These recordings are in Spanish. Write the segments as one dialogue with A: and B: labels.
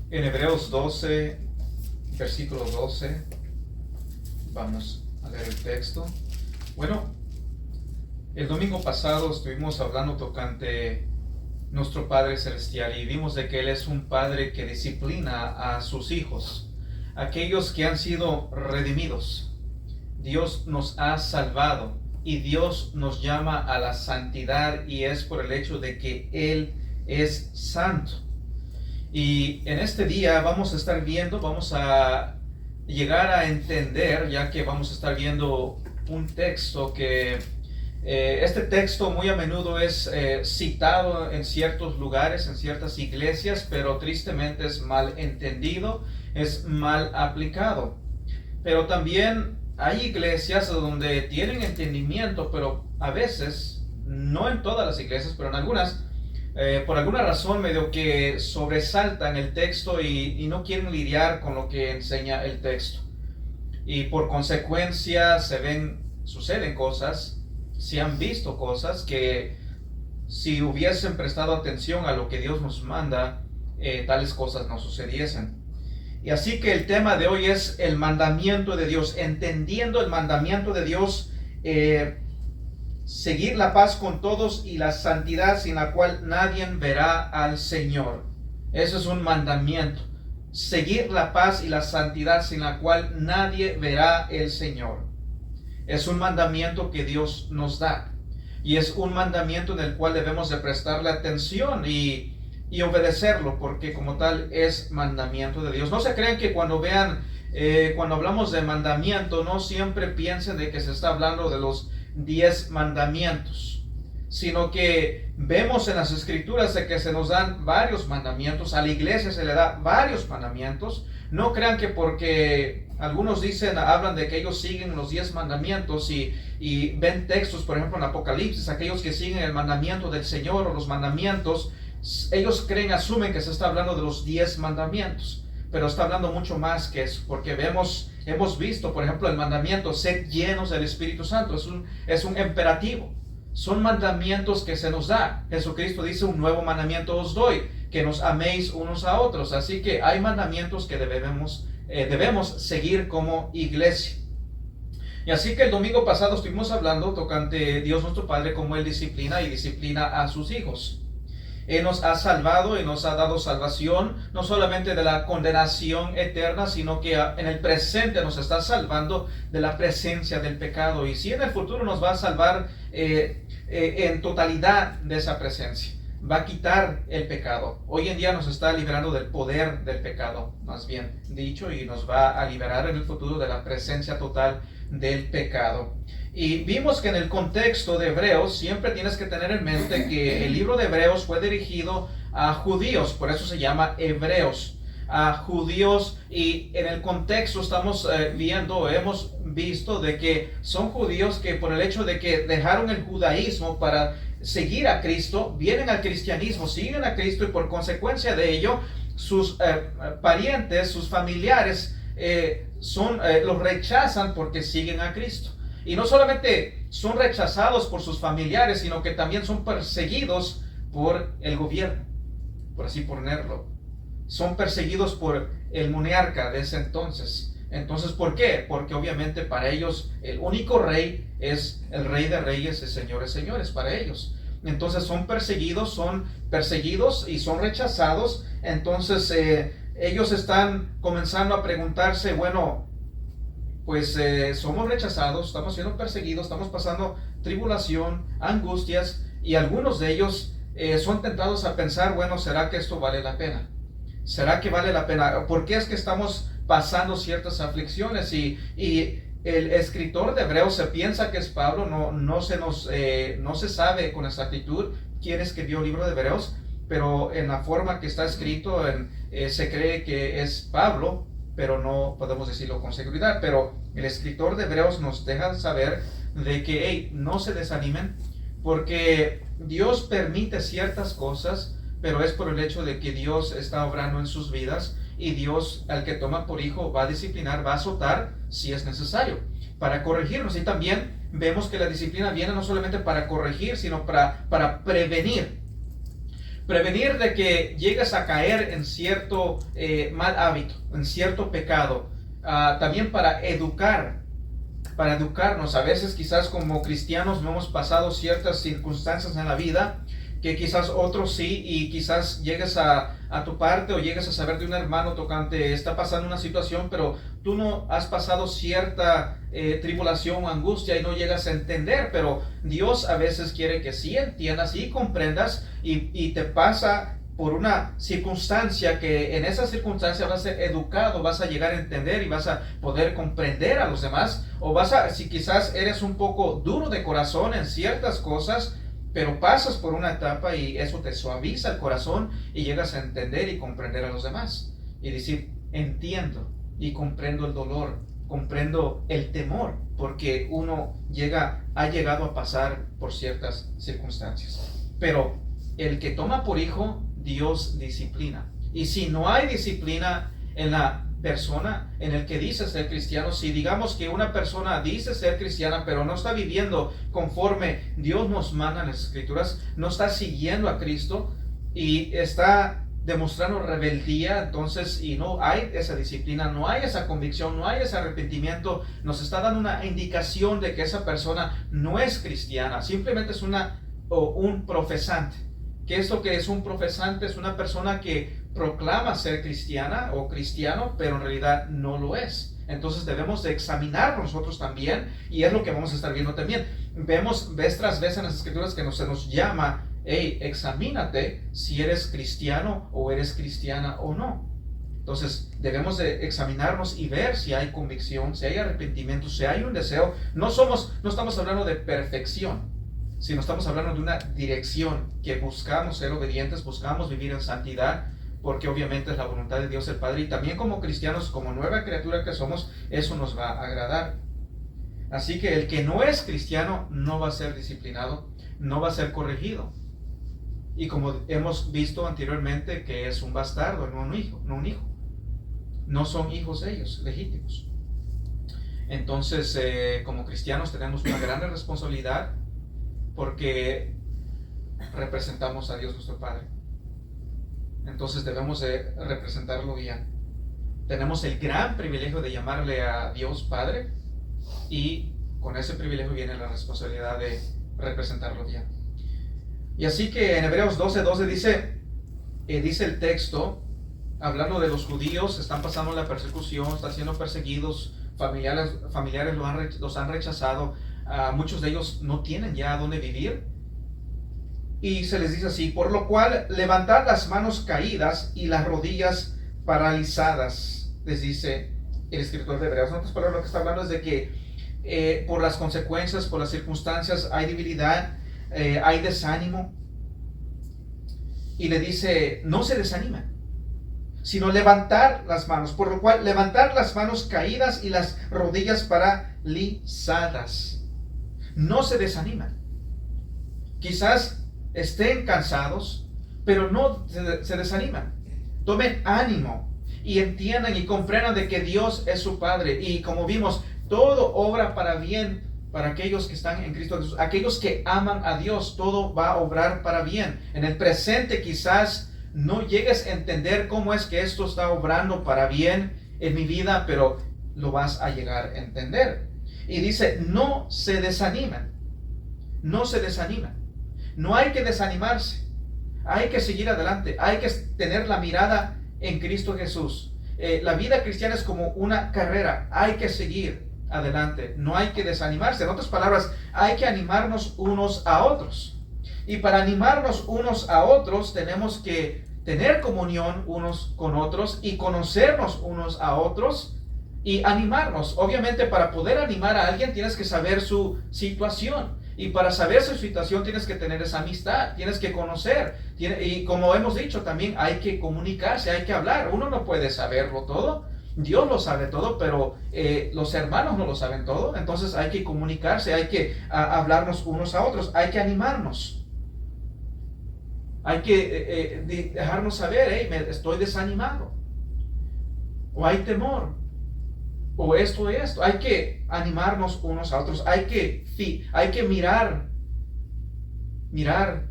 A: En Hebreos 12, versículo 12, vamos a leer el texto. Bueno, el domingo pasado estuvimos hablando tocante nuestro Padre Celestial y vimos de que Él es un Padre que disciplina a sus hijos, aquellos que han sido redimidos. Dios nos ha salvado y Dios nos llama a la santidad, y es por el hecho de que Él es santo. Y en este día vamos a estar viendo, vamos a llegar a entender, ya que vamos a estar viendo un texto que este texto muy a menudo es citado en ciertos lugares, en ciertas iglesias, pero tristemente es mal entendido, es mal aplicado. Pero también hay iglesias donde tienen entendimiento, pero a veces, no en todas las iglesias, pero en algunas, por alguna razón medio que sobresaltan el texto y no quieren lidiar con lo que enseña el texto. Y por consecuencia suceden cosas, se han visto cosas que si hubiesen prestado atención a lo que Dios nos manda, tales cosas no sucediesen. Y así que el tema de hoy es el mandamiento de Dios, entendiendo el mandamiento de Dios, seguir la paz con todos y la santidad sin la cual nadie verá al Señor. Eso es un mandamiento. Seguir la paz y la santidad sin la cual nadie verá el Señor. Es un mandamiento que Dios nos da. Y es un mandamiento en el cual debemos de prestarle atención y obedecerlo, porque como tal es mandamiento de Dios. No se crean que cuando vean, cuando hablamos de mandamiento, no siempre piensen de que se está hablando de los 10 mandamientos, sino que vemos en las escrituras de que se nos dan varios mandamientos. A la iglesia se le da varios mandamientos. No crean que porque algunos hablan de que ellos siguen los 10 mandamientos y ven textos, por ejemplo en Apocalipsis, aquellos que siguen el mandamiento del Señor o los mandamientos, ellos asumen que se está hablando de los 10 mandamientos, pero está hablando mucho más que eso, porque hemos visto, por ejemplo, el mandamiento, sed llenos del Espíritu Santo, es un imperativo, son mandamientos que se nos da. Jesucristo dice, un nuevo mandamiento os doy, que nos améis unos a otros. Así que hay mandamientos que debemos seguir como iglesia. Y así que el domingo pasado estuvimos hablando tocante Dios nuestro Padre, cómo Él disciplina a sus hijos. Él nos ha salvado y nos ha dado salvación, no solamente de la condenación eterna, sino que en el presente nos está salvando de la presencia del pecado. Y si en el futuro nos va a salvar en totalidad de esa presencia. Va a quitar el pecado. Hoy en día nos está liberando del poder del pecado, más bien dicho, y nos va a liberar en el futuro de la presencia total del pecado. Y vimos que en el contexto de Hebreos siempre tienes que tener en mente que el libro de Hebreos fue dirigido a judíos, por eso se llama Hebreos, a judíos, y en el contexto estamos hemos visto de que son judíos que por el hecho de que dejaron el judaísmo para seguir a Cristo, vienen al cristianismo, siguen a Cristo, y por consecuencia de ello sus parientes, sus familiares los rechazan porque siguen a Cristo. Y no solamente son rechazados por sus familiares, sino que también son perseguidos por el gobierno, por así ponerlo. Son perseguidos por el monarca de ese entonces. Entonces, ¿por qué? Porque obviamente para ellos el único rey es el Rey de Reyes y Señor de Señores para ellos. Entonces son perseguidos y son rechazados. Entonces ellos están comenzando a preguntarse, bueno, pues somos rechazados, estamos siendo perseguidos, estamos pasando tribulación, angustias, y algunos de ellos son tentados a pensar, bueno, ¿será que esto vale la pena? ¿Será que vale la pena? ¿Por qué es que estamos pasando ciertas aflicciones? Y el escritor de Hebreos se piensa que es Pablo, no se sabe con exactitud quién escribió el libro de Hebreos, pero en la forma que está escrito se cree que es Pablo, pero no podemos decirlo con seguridad. Pero el escritor de Hebreos nos deja saber de que no se desanimen, porque Dios permite ciertas cosas, pero es por el hecho de que Dios está obrando en sus vidas, y Dios, al que toma por hijo, va a disciplinar, va a azotar si es necesario, para corregirnos. Y también vemos que la disciplina viene no solamente para corregir, sino para prevenir. prevenir de que llegues a caer en cierto mal hábito, en cierto pecado. También para educarnos. A veces quizás como cristianos no hemos pasado ciertas circunstancias en la vida que quizás otros sí, y quizás llegues a tu parte o llegues a saber de un hermano tocante, está pasando una situación, pero tú no has pasado cierta tribulación o angustia y no llegas a entender, pero Dios a veces quiere que sí entiendas y comprendas, y te pasa por una circunstancia que en esa circunstancia vas a ser educado, vas a llegar a entender y vas a poder comprender a los demás, o si quizás eres un poco duro de corazón en ciertas cosas, pero pasas por una etapa y eso te suaviza el corazón y llegas a entender y comprender a los demás y decir, entiendo y comprendo el dolor, comprendo el temor, porque uno ha llegado a pasar por ciertas circunstancias. Pero el que toma por hijo, Dios disciplina. Y si no hay disciplina en la persona en el que dice ser cristiano, si digamos que una persona dice ser cristiana pero no está viviendo conforme Dios nos manda en las escrituras, no está siguiendo a Cristo y está demostrando rebeldía, entonces, y no hay esa disciplina, no hay esa convicción, no hay ese arrepentimiento, nos está dando una indicación de que esa persona no es cristiana, simplemente es un profesante. ¿Qué es lo que es un profesante? Es una persona que proclama ser cristiana o cristiano, pero en realidad no lo es. Entonces debemos de examinar nosotros también, y es lo que vamos a estar viendo también. Vemos vez tras vez en las escrituras que se nos llama, hey, examínate si eres cristiano o eres cristiana o no. Entonces debemos de examinarnos y ver si hay convicción, si hay arrepentimiento, si hay un deseo. No estamos hablando de perfección, sino estamos hablando de una dirección que buscamos ser obedientes, buscamos vivir en santidad, porque obviamente es la voluntad de Dios el Padre, y también como cristianos, como nueva criatura que somos, eso nos va a agradar. Así que el que no es cristiano no va a ser disciplinado, no va a ser corregido. Y como hemos visto anteriormente, que es un bastardo, no un hijo. No son hijos ellos, legítimos. Entonces, como cristianos tenemos una gran responsabilidad, porque representamos a Dios nuestro Padre. Entonces debemos de representarlo bien. Tenemos el gran privilegio de llamarle a Dios Padre, y con ese privilegio viene la responsabilidad de representarlo bien. Y así que en Hebreos 12:12 dice el texto, hablando de los judíos, están pasando la persecución, están siendo perseguidos, familiares los han rechazado, muchos de ellos no tienen ya dónde vivir, y se les dice así: por lo cual levantad las manos caídas y las rodillas paralizadas, les dice el escritor de Hebreos. En otras palabras, lo que está hablando es de que por las consecuencias, por las circunstancias, hay debilidad, hay desánimo, y le dice, no se desanimen, sino levantar las manos, por lo cual levantar las manos caídas y las rodillas paralizadas. No se desaniman. Quizás estén cansados, pero no se desaniman. Tomen ánimo y entiendan y comprendan de que Dios es su Padre, y como vimos, todo obra para bien para aquellos que están en Cristo Jesús, aquellos que aman a Dios, todo va a obrar para bien. En el presente quizás no llegues a entender cómo es que esto está obrando para bien en mi vida, pero lo vas a llegar a entender. Y dice, no se desanimen, no se desanimen. No hay que desanimarse, hay que seguir adelante, hay que tener la mirada en Cristo Jesús. La vida cristiana es como una carrera, hay que seguir adelante, no hay que desanimarse. En otras palabras, hay que animarnos unos a otros. Y para animarnos unos a otros tenemos que tener comunión unos con otros y conocernos unos a otros y animarnos. Obviamente, para poder animar a alguien tienes que saber su situación. Y para saber su situación tienes que tener esa amistad, tienes que conocer. Y como hemos dicho también, hay que comunicarse, hay que hablar. Uno no puede saberlo todo, Dios lo sabe todo, pero los hermanos no lo saben todo. Entonces hay que comunicarse, hay que hablarnos unos a otros, hay que animarnos. Hay que dejarnos saber, me estoy desanimado, o hay temor, o esto. Hay que animarnos unos a otros, hay que mirar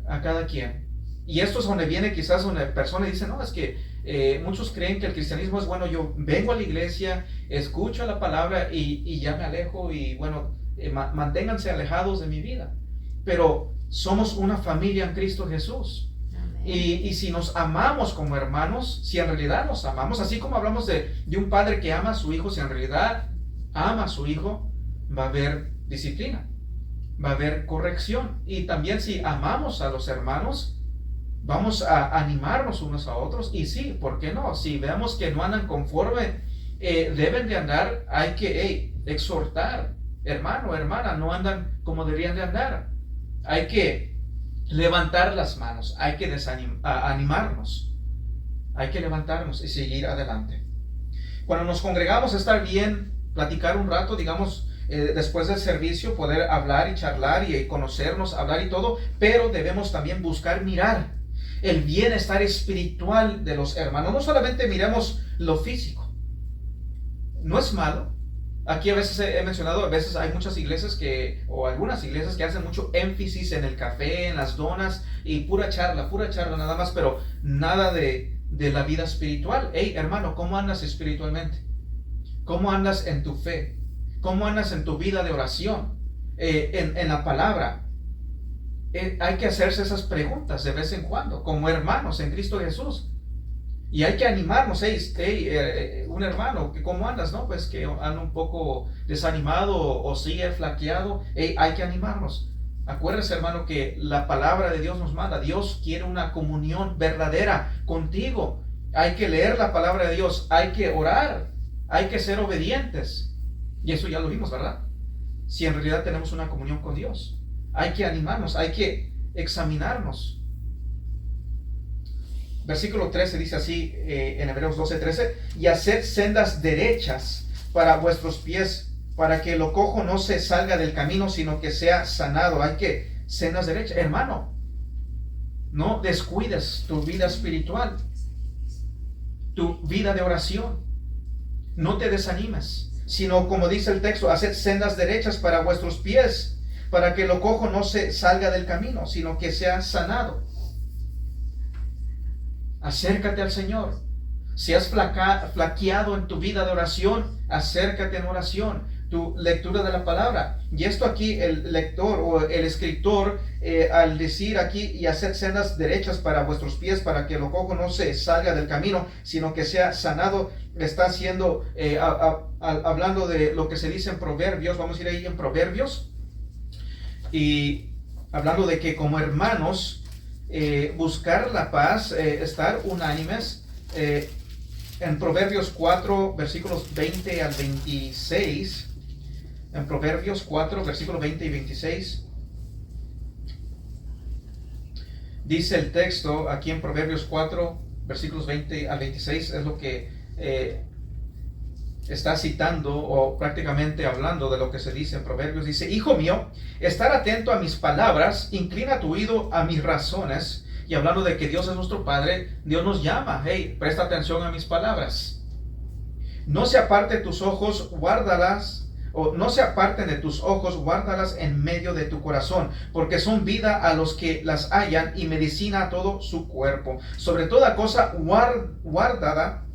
A: a cada quien Y esto es donde viene quizás una persona y dice, no, es que muchos creen que el cristianismo es bueno, yo vengo a la iglesia, escucho la palabra y ya me alejo y bueno, manténganse alejados de mi vida. Pero somos una familia en Cristo Jesús. Y si nos amamos como hermanos, si en realidad nos amamos, así como hablamos de un padre que ama a su hijo, si en realidad ama a su hijo, va a haber disciplina, va a haber corrección. Y también si amamos a los hermanos, vamos a animarnos unos a otros. Y sí, ¿por qué no? Si vemos que no andan conforme deben de andar, hay que exhortar, hermano, hermana, no andan como deberían de andar. Hay que levantar las manos, hay que animarnos, hay que levantarnos y seguir adelante. Cuando nos congregamos, estar bien, platicar un rato, digamos, después del servicio, poder hablar y charlar y conocernos, hablar y todo, pero debemos también buscar mirar el bienestar espiritual de los hermanos. No solamente miremos lo físico, no es malo. Aquí a veces he mencionado, a veces hay muchas iglesias o algunas iglesias que hacen mucho énfasis en el café, en las donas y pura charla nada más, pero nada de la vida espiritual. Hey, hermano, ¿cómo andas espiritualmente? ¿Cómo andas en tu fe? ¿Cómo andas en tu vida de oración? En la palabra. Hay que hacerse esas preguntas de vez en cuando, como hermanos en Cristo Jesús. Y hay que animarnos, un hermano, ¿cómo andas? No, pues que anda un poco desanimado o sigue flaqueado. Hay que animarnos. Acuérdese, hermano, que la palabra de Dios nos manda. Dios quiere una comunión verdadera contigo. Hay que leer la palabra de Dios, hay que orar, hay que ser obedientes. Y eso ya lo vimos, ¿verdad? Si en realidad tenemos una comunión con Dios, hay que animarnos, hay que examinarnos. Versículo 13 dice así, en Hebreos 12:13, y haced sendas derechas para vuestros pies, para que lo cojo no se salga del camino, sino que sea sanado. Hay que sendas derechas. Hermano, no descuides tu vida espiritual, tu vida de oración. No te desanimes, sino como dice el texto, haced sendas derechas para vuestros pies, para que lo cojo no se salga del camino, sino que sea sanado. Acércate al Señor. Si has flaqueado en tu vida de oración, acércate en oración, tu lectura de la palabra. Y esto aquí el lector o el escritor al decir aquí, y hacer sendas derechas para vuestros pies, para que lo cojo no se salga del camino, sino que sea sanado, está haciendo hablando de lo que se dice en Proverbios. Vamos a ir ahí en Proverbios y hablando de que como hermanos buscar la paz, estar unánimes. En Proverbios 4 versículos 20 al 26, en Proverbios 4 versículos 20 y 26 dice el texto aquí en Proverbios 4 versículos 20 al 26, es lo que está citando o prácticamente hablando de lo que se dice en Proverbios. Dice: hijo mío, estar atento a mis palabras, inclina tu oído a mis razones. Y hablando de que Dios es nuestro Padre, Dios nos llama: hey, presta atención a mis palabras. No se aparte tus ojos, guárdalas, o no se aparten de tus ojos, guárdalas en medio de tu corazón, porque son vida a los que las hallan y medicina a todo su cuerpo. Sobre toda cosa guardada,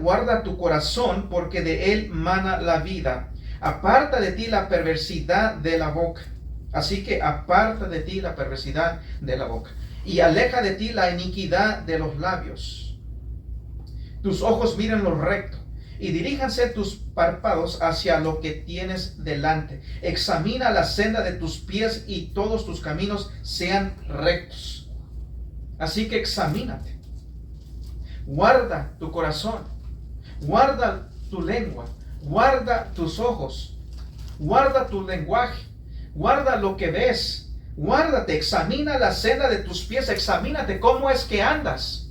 A: guarda tu corazón, porque de él mana la vida. Aparta de ti la perversidad de la boca. Así que aparta de ti la perversidad de la boca, y aleja de ti la iniquidad de los labios. Tus ojos miren lo recto, y diríjanse tus párpados hacia lo que tienes delante. Examina la senda de tus pies, y todos tus caminos sean rectos. Así que examínate. Guarda tu corazón, guarda tu lengua, guarda tus ojos, guarda tu lenguaje, guarda lo que ves, guárdate, examina la senda de tus pies, examínate cómo es que andas,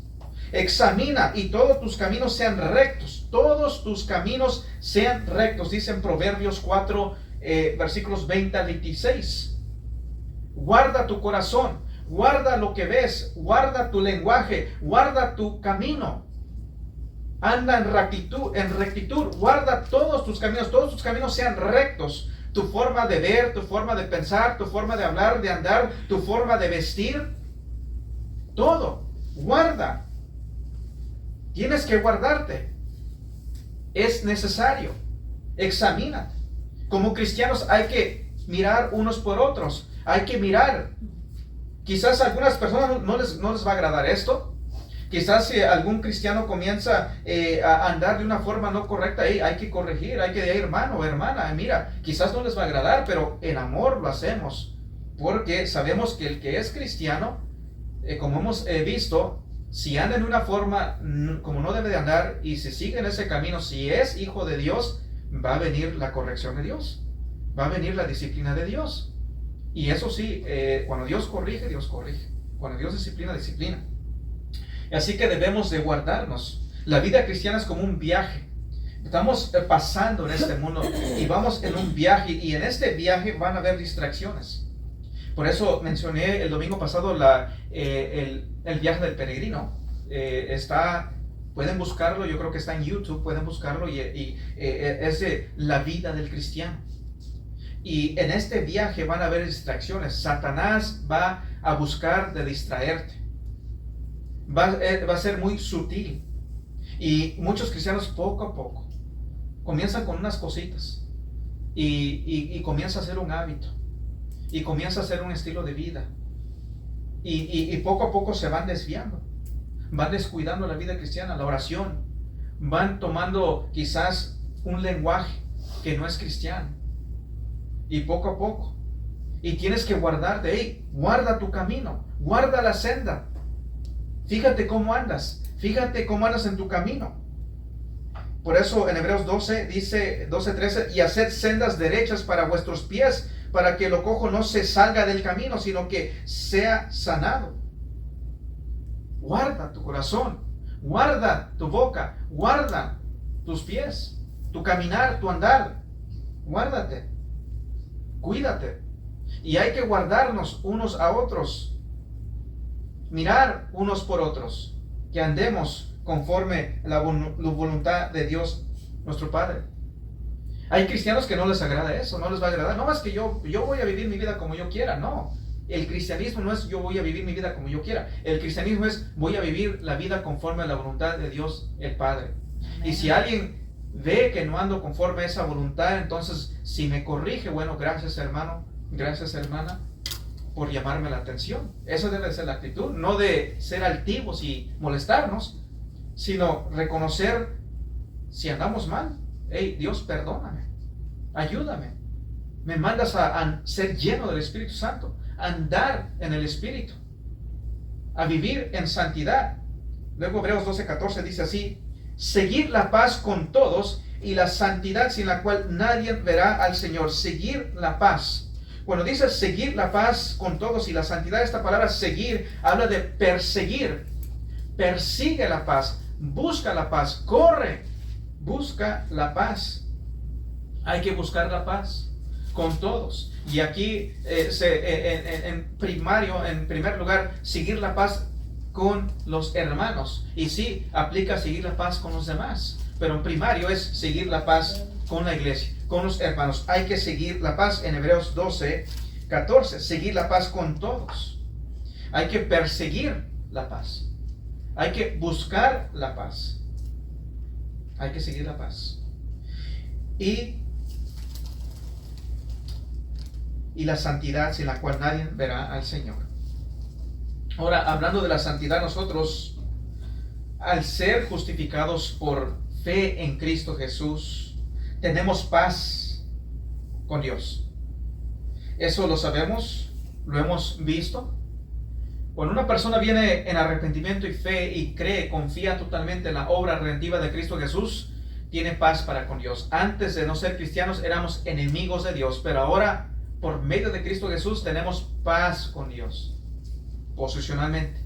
A: examina y todos tus caminos sean rectos, todos tus caminos sean rectos, dice en Proverbios 4, versículos 20 al 26. Guarda tu corazón, guarda lo que ves, guarda tu lenguaje, guarda tu camino. Anda en rectitud, guarda todos tus caminos sean rectos. Tu forma de ver, tu forma de pensar, tu forma de hablar, de andar, tu forma de vestir, todo. Guarda. Tienes que guardarte. Es necesario. Examínate. Como cristianos hay que mirar unos por otros. Hay que mirar. Quizás a algunas personas no les va a agradar esto. Quizás si algún cristiano comienza a andar de una forma no correcta, hay que corregir, hay que decir, hermano o hermana, mira, quizás no les va a agradar, pero en amor lo hacemos. Porque sabemos que el que es cristiano, como hemos visto, si anda en una forma como no debe de andar y si sigue en ese camino, si es hijo de Dios, va a venir la corrección de Dios, va a venir la disciplina de Dios. Y eso sí, cuando Dios corrige, Dios corrige. Cuando Dios disciplina, disciplina. Así que debemos de guardarnos. La vida cristiana es como un viaje. Estamos pasando en este mundo y vamos en un viaje, y en este viaje van a haber distracciones. Por eso mencioné el domingo pasado el viaje del peregrino. Pueden buscarlo, yo creo que está en YouTube, pueden buscarlo, y es de la vida del cristiano. Y en este viaje van a haber distracciones. Satanás va a buscar de distraerte. Va a ser muy sutil. Y muchos cristianos poco a poco comienzan con unas cositas y comienza a ser un hábito. Y comienza a ser un estilo de vida. Y poco a poco se van desviando. Van descuidando la vida cristiana, la oración. Van tomando quizás un lenguaje que no es cristiano. Y poco a poco. Y tienes que guardarte. Guarda tu camino. Guarda la senda. Fíjate cómo andas. Fíjate cómo andas en tu camino. Por eso en Hebreos 12 dice, 12:13, y haced sendas derechas para vuestros pies, para que lo cojo no se salga del camino, sino que sea sanado. Guarda tu corazón. Guarda tu boca. Guarda tus pies. Tu caminar, tu andar. Guárdate. Cuídate. Y hay que guardarnos unos a otros. Mirar unos por otros. Que andemos conforme la voluntad de Dios nuestro Padre. Hay cristianos que no les agrada eso, no les va a agradar. No es que yo voy a vivir mi vida como yo quiera, no. El cristianismo no es yo voy a vivir mi vida como yo quiera. El cristianismo es voy a vivir la vida conforme a la voluntad de Dios el Padre. Amén. Y si alguien ve que no ando conforme a esa voluntad, entonces si me corrige, bueno, gracias hermano, gracias hermana por llamarme la atención. Esa debe ser la actitud, no de ser altivos y molestarnos, sino reconocer si andamos mal. Hey, Dios, perdóname, ayúdame, me mandas a ser lleno del Espíritu Santo, a andar en el Espíritu, a vivir en santidad. Luego Hebreos 12:14 dice así: seguir la paz con todos y la santidad sin la cual nadie verá al Señor. Seguir la paz. Cuando dice seguir la paz con todos y la santidad, esta palabra seguir habla de perseguir. Persigue la paz, busca la paz, corre, busca la paz. Hay que buscar la paz con todos. Y aquí en primer lugar, seguir la paz con los hermanos. Y sí, aplica seguir la paz con los demás. Pero en primario es seguir la paz con la iglesia, con los hermanos. Hay que seguir la paz en Hebreos 12:14. Seguir la paz con todos. Hay que perseguir la paz. Hay que buscar la paz. Hay que seguir la paz. Y la santidad sin la cual nadie verá al Señor. Ahora, hablando de la santidad, nosotros, al ser justificados por fe en Cristo Jesús, tenemos paz con Dios. Eso lo sabemos, lo hemos visto. Cuando una persona viene en arrepentimiento y fe y cree, confía totalmente en la obra redentiva de Cristo Jesús, tiene paz para con Dios. Antes de no ser cristianos éramos enemigos de Dios, pero ahora por medio de Cristo Jesús tenemos paz con Dios, posicionalmente.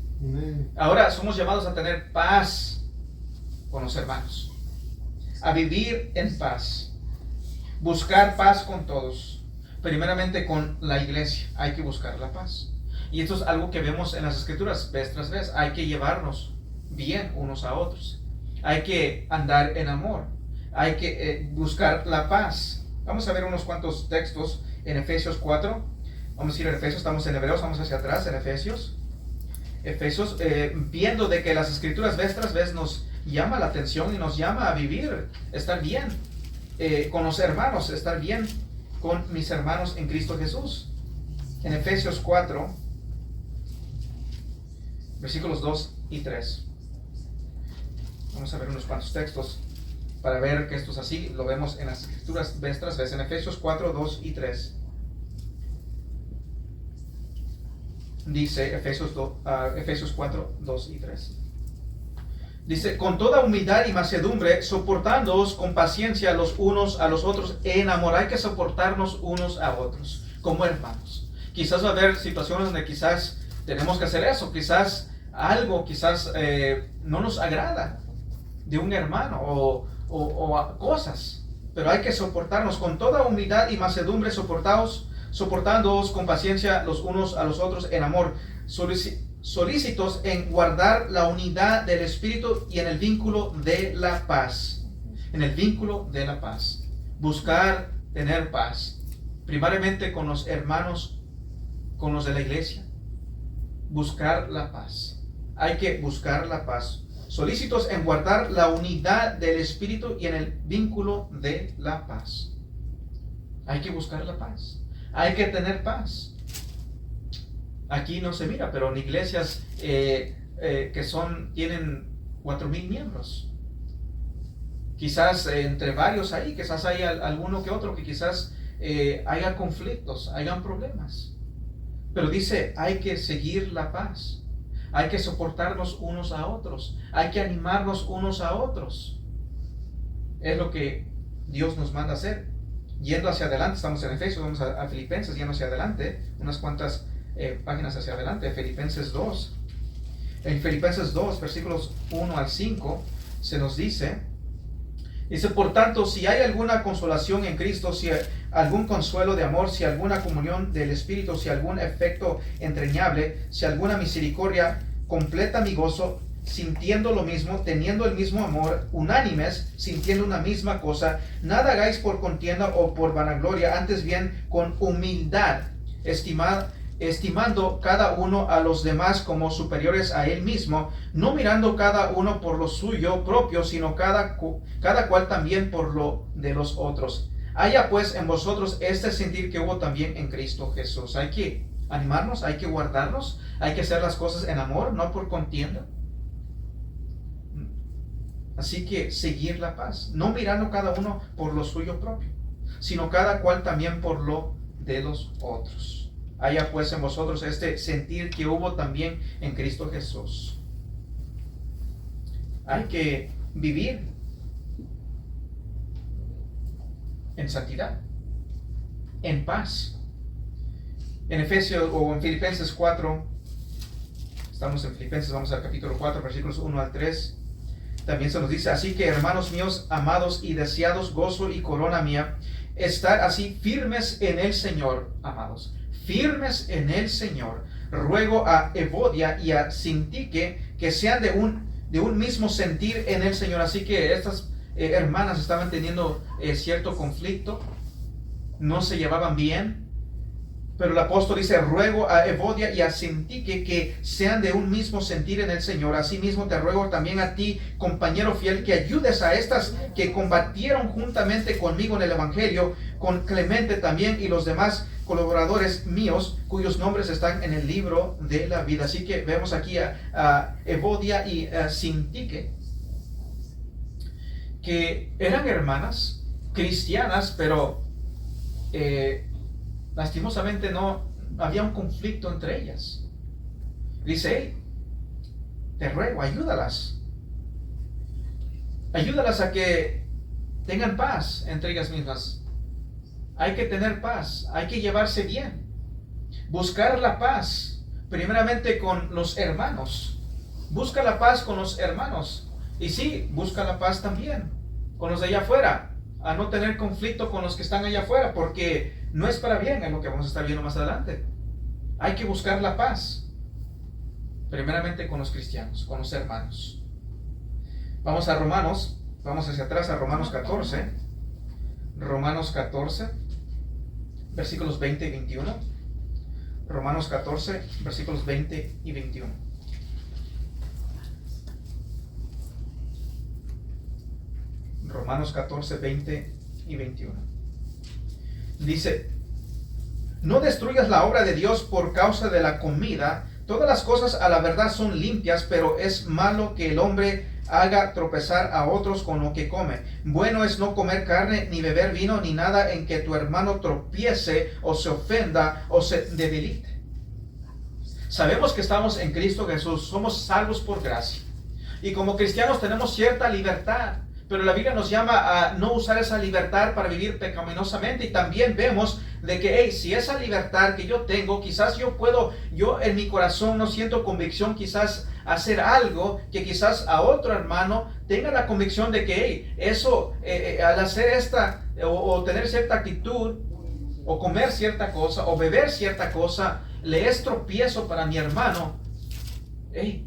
A: Ahora somos llamados a tener paz con los hermanos, a vivir en paz, buscar paz con todos, primeramente con la iglesia. Hay que buscar la paz. Y esto es algo que vemos en las Escrituras vez tras vez. Hay que llevarnos bien unos a otros. Hay que andar en amor. Hay que buscar la paz. Vamos a ver unos cuantos textos en Efesios 4. Vamos a ir a Efesios, estamos en Hebreos, vamos hacia atrás en Efesios. Efesios, viendo de que las escrituras vez tras vez nos llama la atención y nos llama a vivir, estar bien con los hermanos, estar bien con mis hermanos en Cristo Jesús. En Efesios 4, versículos 2 y 3. Vamos a ver unos cuantos textos para ver que esto es así. Lo vemos en las escrituras vez tras vez. En Efesios 4, 2 y 3. Dice Efesios 4, 2 y 3. Dice, con toda humildad y mansedumbre, soportándoos con paciencia los unos a los otros en amor. Hay que soportarnos unos a otros como hermanos. Quizás va a haber situaciones donde quizás tenemos que hacer eso. Quizás algo no nos agrada de un hermano o cosas. Pero hay que soportarnos con toda humildad y mansedumbre, soportándoos con paciencia los unos a los otros en amor, solícitos en guardar la unidad del Espíritu y en el vínculo de la paz. En el vínculo de la paz. Buscar tener paz. Primariamente con los hermanos, con los de la iglesia. Buscar la paz. Hay que buscar la paz. Solícitos en guardar la unidad del Espíritu y en el vínculo de la paz. Hay que buscar la paz. Hay que tener paz. Aquí no se mira, pero en iglesias tienen 4,000 miembros. Quizás entre varios ahí, quizás hay alguno que otro que quizás haya conflictos, hayan problemas. Pero dice, hay que seguir la paz. Hay que soportarnos unos a otros. Hay que animarnos unos a otros. Es lo que Dios nos manda hacer. Yendo hacia adelante, estamos en Efesios, vamos a Filipenses, yendo hacia adelante, unas cuantas páginas hacia adelante, Filipenses 2. En Filipenses 2, versículos 1 al 5, se nos dice, por tanto, si hay alguna consolación en Cristo, si hay algún consuelo de amor, si alguna comunión del Espíritu, si algún afecto entrañable, si alguna misericordia, completa mi gozo, sintiendo lo mismo, teniendo el mismo amor, unánimes, sintiendo una misma cosa, nada hagáis por contienda o por vanagloria, antes bien con humildad, estimando cada uno a los demás como superiores a él mismo, no mirando cada uno por lo suyo propio, sino cada cual también por lo de los otros. Haya pues en vosotros este sentir que hubo también en Cristo Jesús. Hay que animarnos, hay que guardarnos, hay que hacer las cosas en amor, no por contienda. Así que seguir la paz, no mirando cada uno por lo suyo propio, sino cada cual también por lo de los otros. Haya pues en vosotros este sentir que hubo también en Cristo Jesús. Hay que vivir en santidad, en paz. En Efesios o en Filipenses 4, estamos en Filipenses, vamos al capítulo 4, versículos 1 al 3. También se nos dice, así que hermanos míos, amados y deseados, gozo y corona mía, estar así firmes en el Señor, amados, firmes en el Señor. Ruego a Evodia y a Sintique que sean de un mismo sentir en el Señor. Así que estas hermanas estaban teniendo cierto conflicto, no se llevaban bien. Pero el apóstol dice, ruego a Evodia y a Sintique que sean de un mismo sentir en el Señor. Asimismo te ruego también a ti, compañero fiel, que ayudes a estas que combatieron juntamente conmigo en el Evangelio, con Clemente también y los demás colaboradores míos, cuyos nombres están en el libro de la vida. Así que vemos aquí a Evodia y a Sintique, que eran hermanas cristianas, pero lastimosamente no había un conflicto entre ellas. Dice, hey, te ruego, ayúdalas a que tengan paz entre ellas mismas. Hay que tener paz, hay que llevarse bien, buscar la paz primeramente con los hermanos. Busca la paz con los hermanos, y sí, busca la paz también con los de allá afuera, a no tener conflicto con los que están allá afuera, porque no es para bien, es lo que vamos a estar viendo más adelante. Hay que buscar la paz primeramente con los cristianos, con los hermanos. Vamos a Romanos, vamos hacia atrás a Romanos 14, versículos 20 y 21. Romanos 14, versículos 20 y 21. Romanos 14, 20 y 21. Dice: no destruyas la obra de Dios por causa de la comida. Todas las cosas a la verdad son limpias, pero es malo que el hombre haga tropezar a otros con lo que come. Bueno es no comer carne, ni beber vino, ni nada en que tu hermano tropiece, o se ofenda, o se debilite. Sabemos que estamos en Cristo Jesús, somos salvos por gracia. Y como cristianos tenemos cierta libertad, pero la Biblia nos llama a no usar esa libertad para vivir pecaminosamente. Y también vemos de que, si esa libertad que yo tengo, quizás yo en mi corazón no siento convicción quizás hacer algo que quizás a otro hermano tenga la convicción de que, eso, al hacer esta, o tener cierta actitud, o comer cierta cosa, o beber cierta cosa, le es tropiezo para mi hermano.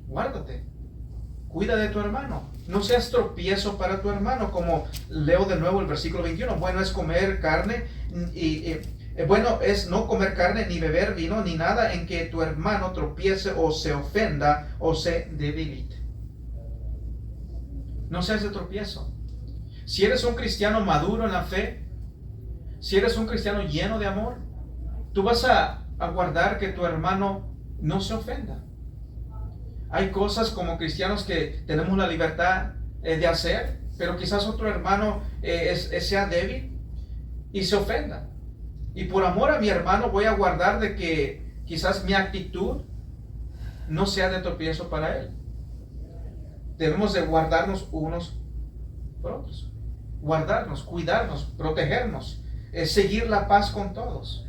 A: Guárdate. Cuida de tu hermano. No seas tropiezo para tu hermano. Como leo de nuevo el versículo 21. Bueno es comer carne bueno es no comer carne, ni beber vino, ni nada en que tu hermano tropiece, o se ofenda, o se debilite. No seas de tropiezo. Si eres un cristiano maduro en la fe, si eres un cristiano lleno de amor, tú vas a guardar que tu hermano no se ofenda. Hay cosas como cristianos que tenemos la libertad de hacer, pero quizás otro hermano sea débil y se ofenda. Y por amor a mi hermano voy a guardar de que quizás mi actitud no sea de tropiezo para él. Debemos de guardarnos unos por otros. Guardarnos, cuidarnos, protegernos, seguir la paz con todos.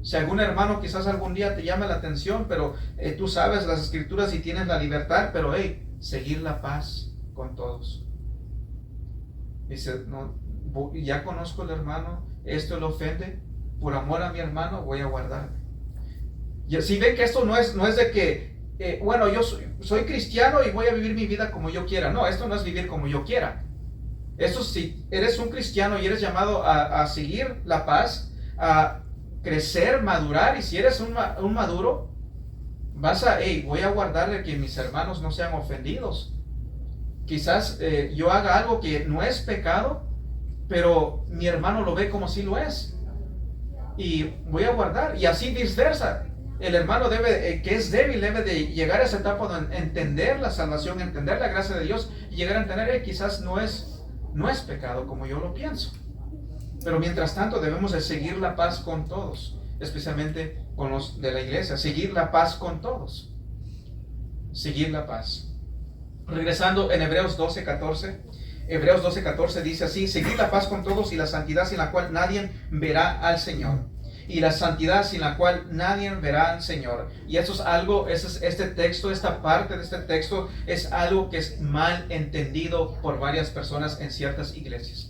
A: Si algún hermano quizás algún día te llame la atención, pero tú sabes las escrituras y tienes la libertad, pero seguir la paz con todos. Dice, no, ya conozco al hermano, esto le ofende, por amor a mi hermano voy a guardarme. Y si ven que esto no es de que, yo soy cristiano y voy a vivir mi vida como yo quiera. No, esto no es vivir como yo quiera. Esto, si eres un cristiano y eres llamado a seguir la paz, a crecer, madurar, y si eres un maduro, vas a, voy a guardar que mis hermanos no sean ofendidos. Quizás yo haga algo que no es pecado, pero mi hermano lo ve como si lo es, y voy a guardar, y así viceversa. El hermano que es débil, debe de llegar a esa etapa de entender la salvación, entender la gracia de Dios, y llegar a entender, quizás no es pecado como yo lo pienso. Pero mientras tanto debemos de seguir la paz con todos, especialmente con los de la iglesia. Seguir la paz con todos. Seguir la paz. Regresando en Hebreos 12:14. Hebreos 12:14 dice así: seguid la paz con todos y la santidad sin la cual nadie verá al Señor. Y la santidad sin la cual nadie verá al Señor. Y eso es algo, este texto, esta parte de este texto es algo que es mal entendido por varias personas en ciertas iglesias.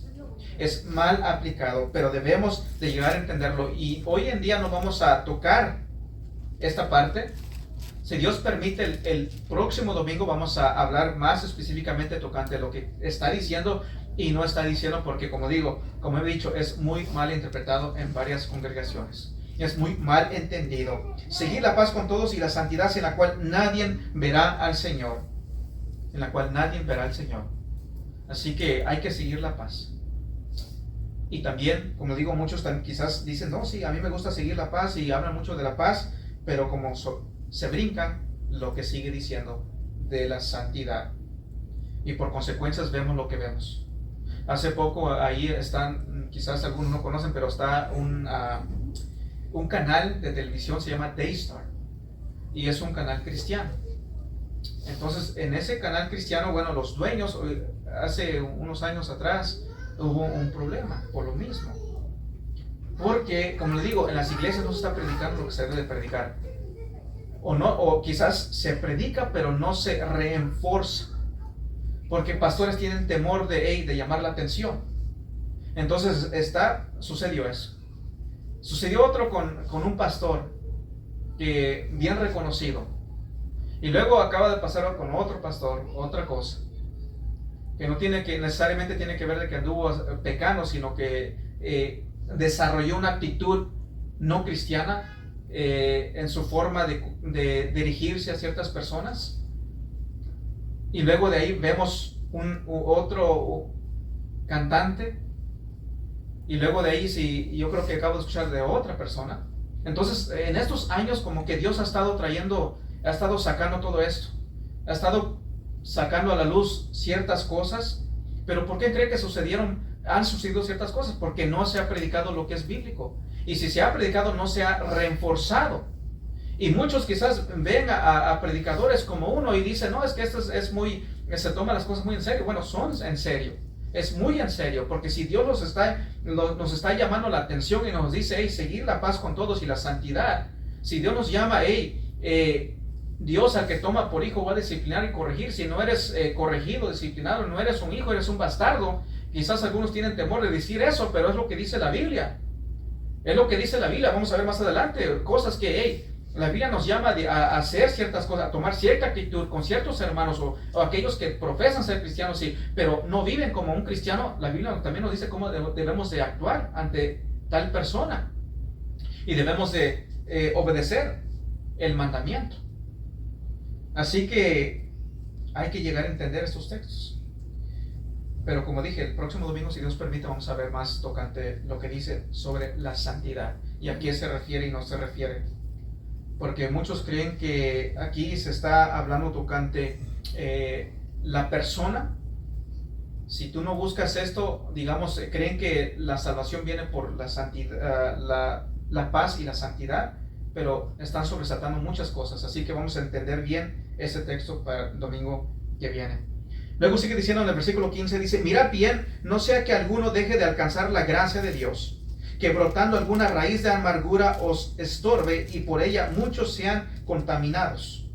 A: Es mal aplicado, pero debemos de llegar a entenderlo. Y hoy en día no vamos a tocar esta parte. Si Dios permite, el próximo domingo vamos a hablar más específicamente tocante lo que está diciendo y no está diciendo, porque como he dicho, es muy mal interpretado en varias congregaciones. Es muy mal entendido. Seguir la paz con todos y la santidad sin la cual nadie verá al Señor. En la cual nadie verá al Señor. Así que hay que seguir la paz. Y también, como digo, muchos quizás dicen, no, sí, a mí me gusta seguir la paz y hablan mucho de la paz, pero como se brincan lo que sigue diciendo de la santidad. Y por consecuencias vemos lo que vemos. Hace poco ahí están, quizás algunos no conocen, pero está un canal de televisión, se llama Daystar, y es un canal cristiano. Entonces, en ese canal cristiano, los dueños, hace unos años atrás, hubo un problema por lo mismo. Porque, como le digo, en las iglesias no se está predicando lo que se debe de predicar. O quizás se predica, pero no se reenforza. Porque pastores tienen temor de llamar la atención. Entonces, sucedió eso. Sucedió otro con un pastor que bien reconocido. Y luego acaba de pasar con otro pastor, otra cosa. Que no necesariamente tiene que ver de que anduvo pecando, sino que desarrolló una actitud no cristiana en su forma de dirigirse a ciertas personas. Y luego de ahí vemos cantante, y luego de ahí, si yo creo que acabo de escuchar de otra persona. Entonces, en estos años como que Dios ha estado sacando todo esto, ha estado sacando a la luz ciertas cosas. Pero ¿por qué cree que han sucedido ciertas cosas? Porque no se ha predicado lo que es bíblico. Y si se ha predicado, no se ha reforzado. Y muchos quizás ven a predicadores como uno y dicen, no, es que esto se toma las cosas muy en serio. Bueno, son en serio. Es muy en serio, porque si Dios nos está llamando la atención y nos dice, hey, seguir la paz con todos y la santidad. Si Dios nos llama, hey, Dios al que toma por hijo va a disciplinar y corregir. Si no eres corregido, disciplinado, no eres un hijo, eres un bastardo. Quizás algunos tienen temor de decir eso, pero es lo que dice la Biblia. Es lo que dice la Biblia. Vamos a ver más adelante cosas que, hey, la Biblia nos llama a hacer ciertas cosas, a tomar cierta actitud con ciertos hermanos o aquellos que profesan ser cristianos, sí, pero no viven como un cristiano. La Biblia también nos dice cómo debemos de actuar ante tal persona. Y debemos de obedecer el mandamiento. Así que hay que llegar a entender estos textos. Pero como dije, el próximo domingo, si Dios permite, vamos a ver más tocante lo que dice sobre la santidad y a qué se refiere y no se refiere. Porque muchos creen que aquí se está hablando tocante la persona. Si tú no buscas esto, digamos, creen que la salvación viene por la santidad, la paz y la santidad, pero están sobresaltando muchas cosas. Así que vamos a entender bien ese texto para el domingo que viene. Luego sigue diciendo en el versículo 15, dice, mirad bien, no sea que alguno deje de alcanzar la gracia de Dios, que brotando alguna raíz de amargura os estorbe y por ella muchos sean contaminados.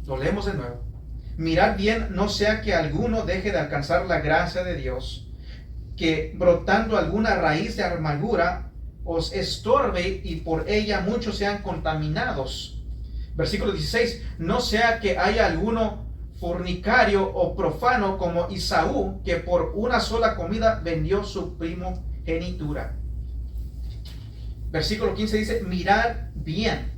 A: Lo leemos de nuevo. Mirad bien, no sea que alguno deje de alcanzar la gracia de Dios, que brotando alguna raíz de amargura os estorbe y por ella muchos sean contaminados. Versículo 16, no sea que haya alguno fornicario o profano como Esaú, que por una sola comida vendió su primogenitura. Versículo 15 dice, mirad bien.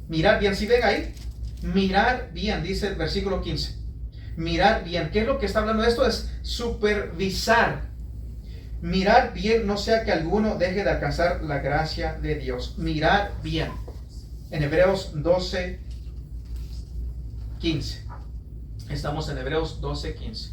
A: Mirad bien, si ven ahí, mirad bien, dice el versículo 15. Mirad bien, ¿qué es lo que está hablando? Esto es supervisar. Mirad bien, no sea que alguno deje de alcanzar la gracia de Dios. Mirad bien. En Hebreos 12, 15. Estamos en Hebreos 12, 15.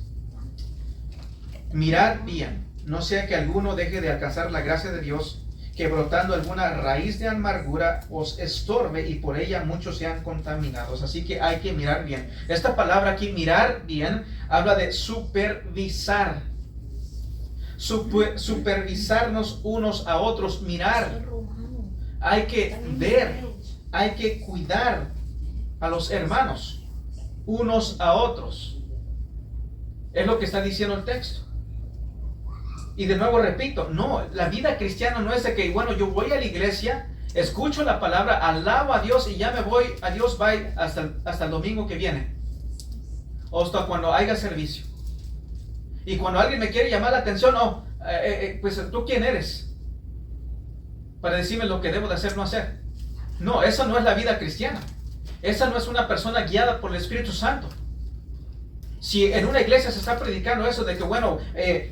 A: Mirad bien, no sea que alguno deje de alcanzar la gracia de Dios, que brotando alguna raíz de amargura os estorbe y por ella muchos sean contaminados. Así que hay que mirar bien. Esta palabra aquí, mirar bien, habla de supervisar. Supervisarnos unos a otros, mirar. Hay que ver, hay que cuidar a los hermanos unos a otros. Es lo que está diciendo el texto. Y de nuevo repito, no, la vida cristiana no es de que, bueno, yo voy a la iglesia, escucho la palabra, alabo a Dios y ya me voy, adiós, bye, hasta el domingo que viene. O hasta cuando haya servicio. Y cuando alguien me quiere llamar la atención, pues ¿tú quién eres? Para decirme lo que debo de hacer o no hacer. No, esa no es la vida cristiana. Esa no es una persona guiada por el Espíritu Santo. Si en una iglesia se está predicando eso de que, bueno,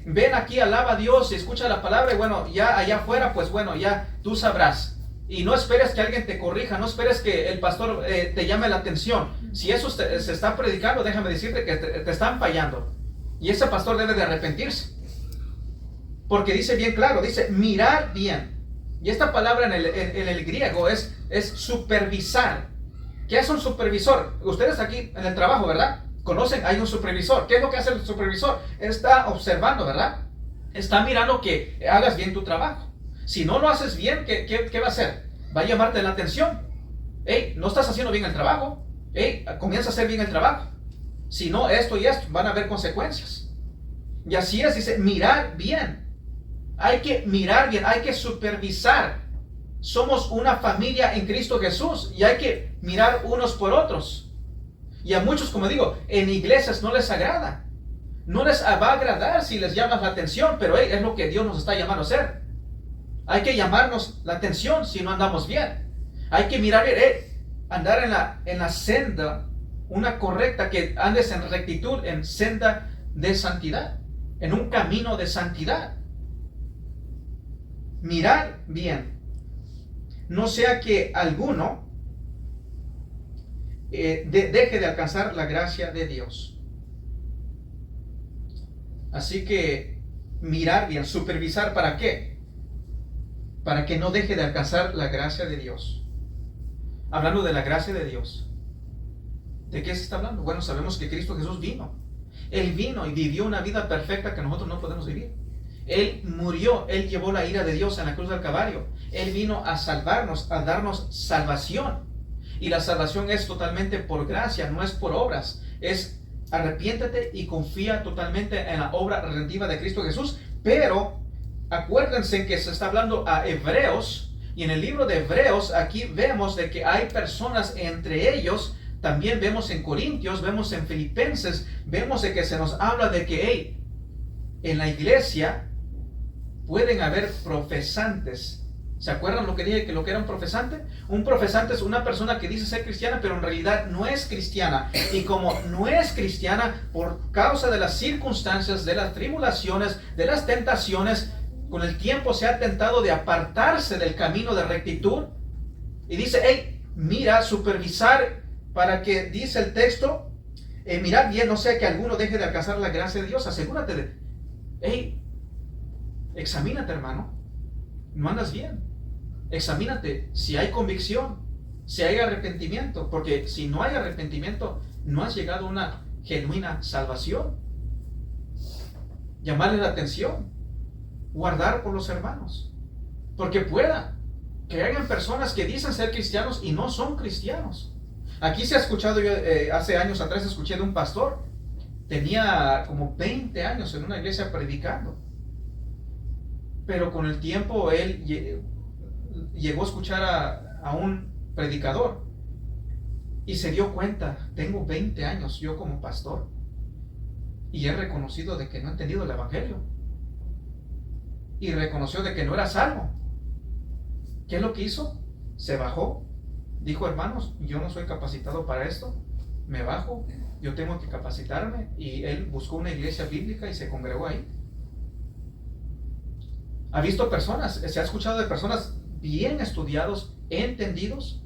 A: ven aquí, alaba a Dios y escucha la palabra y bueno, ya allá afuera, pues bueno, ya tú sabrás. Y no esperes que alguien te corrija, no esperes que el pastor te llame la atención. Si eso se está predicando, déjame decirte que te están fallando. Y ese pastor debe de arrepentirse. Porque dice bien claro, dice, mirar bien. Y esta palabra en el griego es supervisar. ¿Qué es un supervisor? Ustedes aquí en el trabajo, ¿verdad? Conocen, hay un supervisor. ¿Qué es lo que hace el supervisor? Está observando, ¿verdad? Está mirando que hagas bien tu trabajo. Si no lo haces bien, ¿qué va a hacer? Va a llamarte la atención. Hey, no estás haciendo bien el trabajo. Hey, comienza a hacer bien el trabajo. Si no, esto y esto, van a haber consecuencias. Y así es, dice, mirar bien. Hay que mirar bien, hay que supervisar. Somos una familia en Cristo Jesús y hay que mirar unos por otros. Y a muchos, como digo, en iglesias no les agrada. No les va a agradar si les llamas la atención, pero es lo que Dios nos está llamando a hacer. Hay que llamarnos la atención si no andamos bien. Hay que mirar bien, andar en la senda, una correcta, que andes en rectitud, en senda de santidad. en un camino de santidad. Mirad bien, no sea que alguno deje de alcanzar la gracia de Dios. Así que mirar bien, supervisar, ¿para qué? Para que no deje de alcanzar la gracia de Dios. Hablando de la gracia de Dios, ¿de qué se está hablando? Bueno, sabemos que Cristo Jesús vino. Él vino y vivió una vida perfecta que nosotros no podemos vivir. Él murió, Él llevó la ira de Dios en la cruz del Calvario. Él vino a salvarnos, a darnos salvación. Y la salvación es totalmente por gracia, no es por obras. Es arrepiéntete y confía totalmente en la obra redentiva de Cristo Jesús. Pero acuérdense que se está hablando a hebreos, y en el libro de Hebreos aquí vemos de que hay personas entre ellos. También vemos en Corintios, vemos en Filipenses, vemos de que se nos habla de que hey, en la iglesia pueden haber profesantes. ¿Se acuerdan lo que dije, que lo que era un profesante? Un profesante es una persona que dice ser cristiana, pero en realidad no es cristiana. Y como no es cristiana, por causa de las circunstancias, de las tribulaciones, de las tentaciones, con el tiempo se ha tentado de apartarse del camino de rectitud. Y dice, hey, mira, supervisar, para que, dice el texto, mirad bien, no sea que alguno deje de alcanzar la gracia de Dios. Asegúrate de, hey, examínate, hermano, no andas bien. Examínate si hay convicción, si hay arrepentimiento, porque si no hay arrepentimiento, no has llegado a una genuina salvación. Llamarle la atención, guardar por los hermanos, porque pueda que hayan personas que dicen ser cristianos y no son cristianos. Aquí se ha escuchado, yo hace años atrás escuché de un pastor, tenía como 20 años en una iglesia predicando, pero con el tiempo él llegó a escuchar a un predicador y se dio cuenta, tengo 20 años yo como pastor y he reconocido de que no he entendido el evangelio, y reconoció de que no era salvo. ¿Qué es lo que hizo? Se bajó, dijo, hermanos, yo no soy capacitado para esto, me bajo, yo tengo que capacitarme, y él buscó una iglesia bíblica y se congregó ahí. ¿Ha visto personas? Se ha escuchado de personas bien estudiados, entendidos,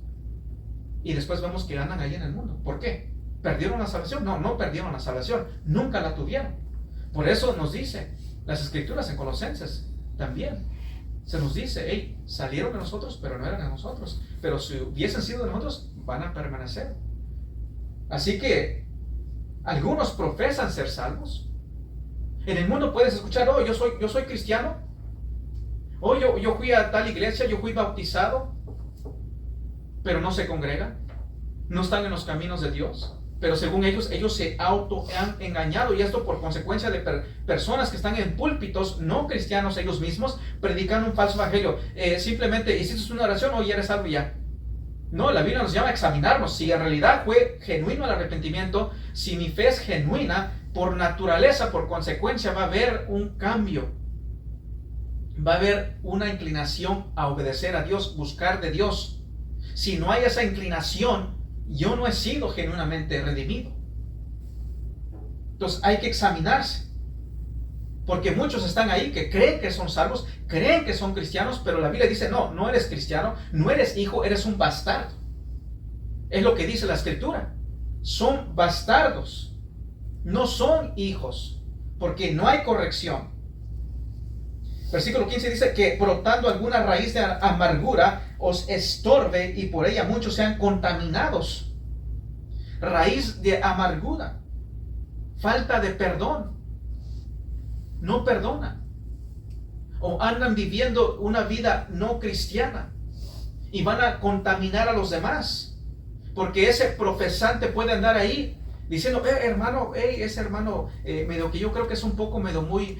A: y después vemos que andan ahí en el mundo. ¿Por qué? ¿Perdieron la salvación? No, no perdieron la salvación, nunca la tuvieron. Por eso nos dice las escrituras en Colosenses también, se nos dice, hey, salieron de nosotros, pero no eran de nosotros, pero si hubiesen sido de nosotros, van a permanecer. Así que algunos profesan ser salvos. En el mundo puedes escuchar, oh, yo soy cristiano, oh, yo fui a tal iglesia, yo fui bautizado, pero no se congregan, no están en los caminos de Dios. Pero según ellos se auto han engañado, y esto por consecuencia de personas que están en púlpitos no cristianos ellos mismos, predicando un falso evangelio. Simplemente hiciste una oración, o ya eres salvo ya. No, la Biblia nos llama a examinarnos si en realidad fue genuino el arrepentimiento. Si mi fe es genuina, por naturaleza, por consecuencia, va a haber un cambio, va a haber una inclinación a obedecer a Dios, buscar de Dios. Si no hay esa inclinación, yo no he sido genuinamente redimido. Entonces hay que examinarse, porque muchos están ahí que creen que son salvos, creen que son cristianos, pero la Biblia dice, no, no eres cristiano, no eres hijo, eres un bastardo. Es lo que dice la escritura. Son bastardos, no son hijos, porque no hay corrección. Versículo 15 dice que brotando alguna raíz de amargura os estorbe, y por ella muchos sean contaminados. Raíz de amargura, falta de perdón, no perdona, o andan viviendo una vida no cristiana y van a contaminar a los demás, porque ese profesante puede andar ahí diciendo, hermano, ese hermano medio que yo creo que es un poco medio muy,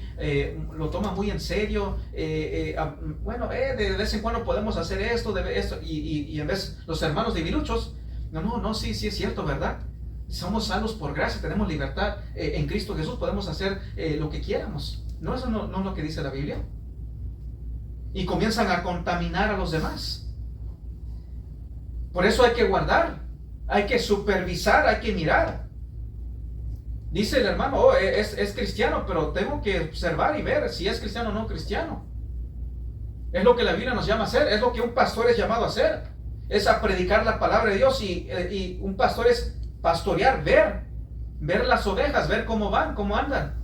A: lo toma muy en serio, bueno, de vez en cuando podemos hacer esto, y en vez los hermanos debiluchos, no, sí es cierto, ¿verdad? Somos salvos por gracia, tenemos libertad en Cristo Jesús, podemos hacer lo que quieramos. No, eso no es lo que dice la Biblia. Y comienzan a contaminar a los demás. Por eso hay que guardar, hay que supervisar, hay que mirar. Dice el hermano, oh, es cristiano, pero tengo que observar y ver si es cristiano o no cristiano. Es lo que la Biblia nos llama a hacer, es lo que un pastor es llamado a hacer. Es a predicar la palabra de Dios y un pastor es pastorear, ver las ovejas, ver cómo van, cómo andan.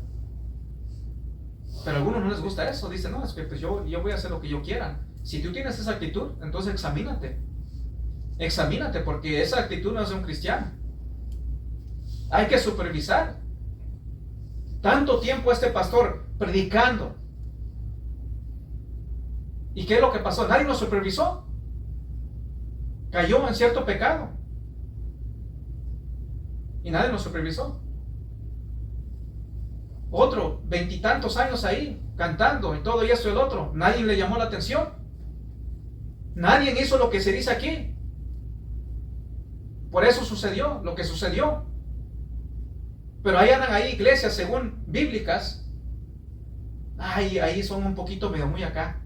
A: Pero a algunos no les gusta eso, dicen, no, es que pues yo voy a hacer lo que yo quiera. Si tú tienes esa actitud, entonces examínate, porque esa actitud no es de un cristiano. Hay que supervisar. Tanto tiempo este pastor predicando. ¿Y qué es lo que pasó? Nadie lo supervisó. Cayó en cierto pecado. Y nadie lo supervisó. Otro, 20 y tantos años ahí, cantando y todo y eso y el otro. Nadie le llamó la atención. Nadie hizo lo que se dice aquí. Por eso sucedió lo que sucedió. Pero ahí andan ahí iglesias según bíblicas. Ahí son un poquito medio muy acá.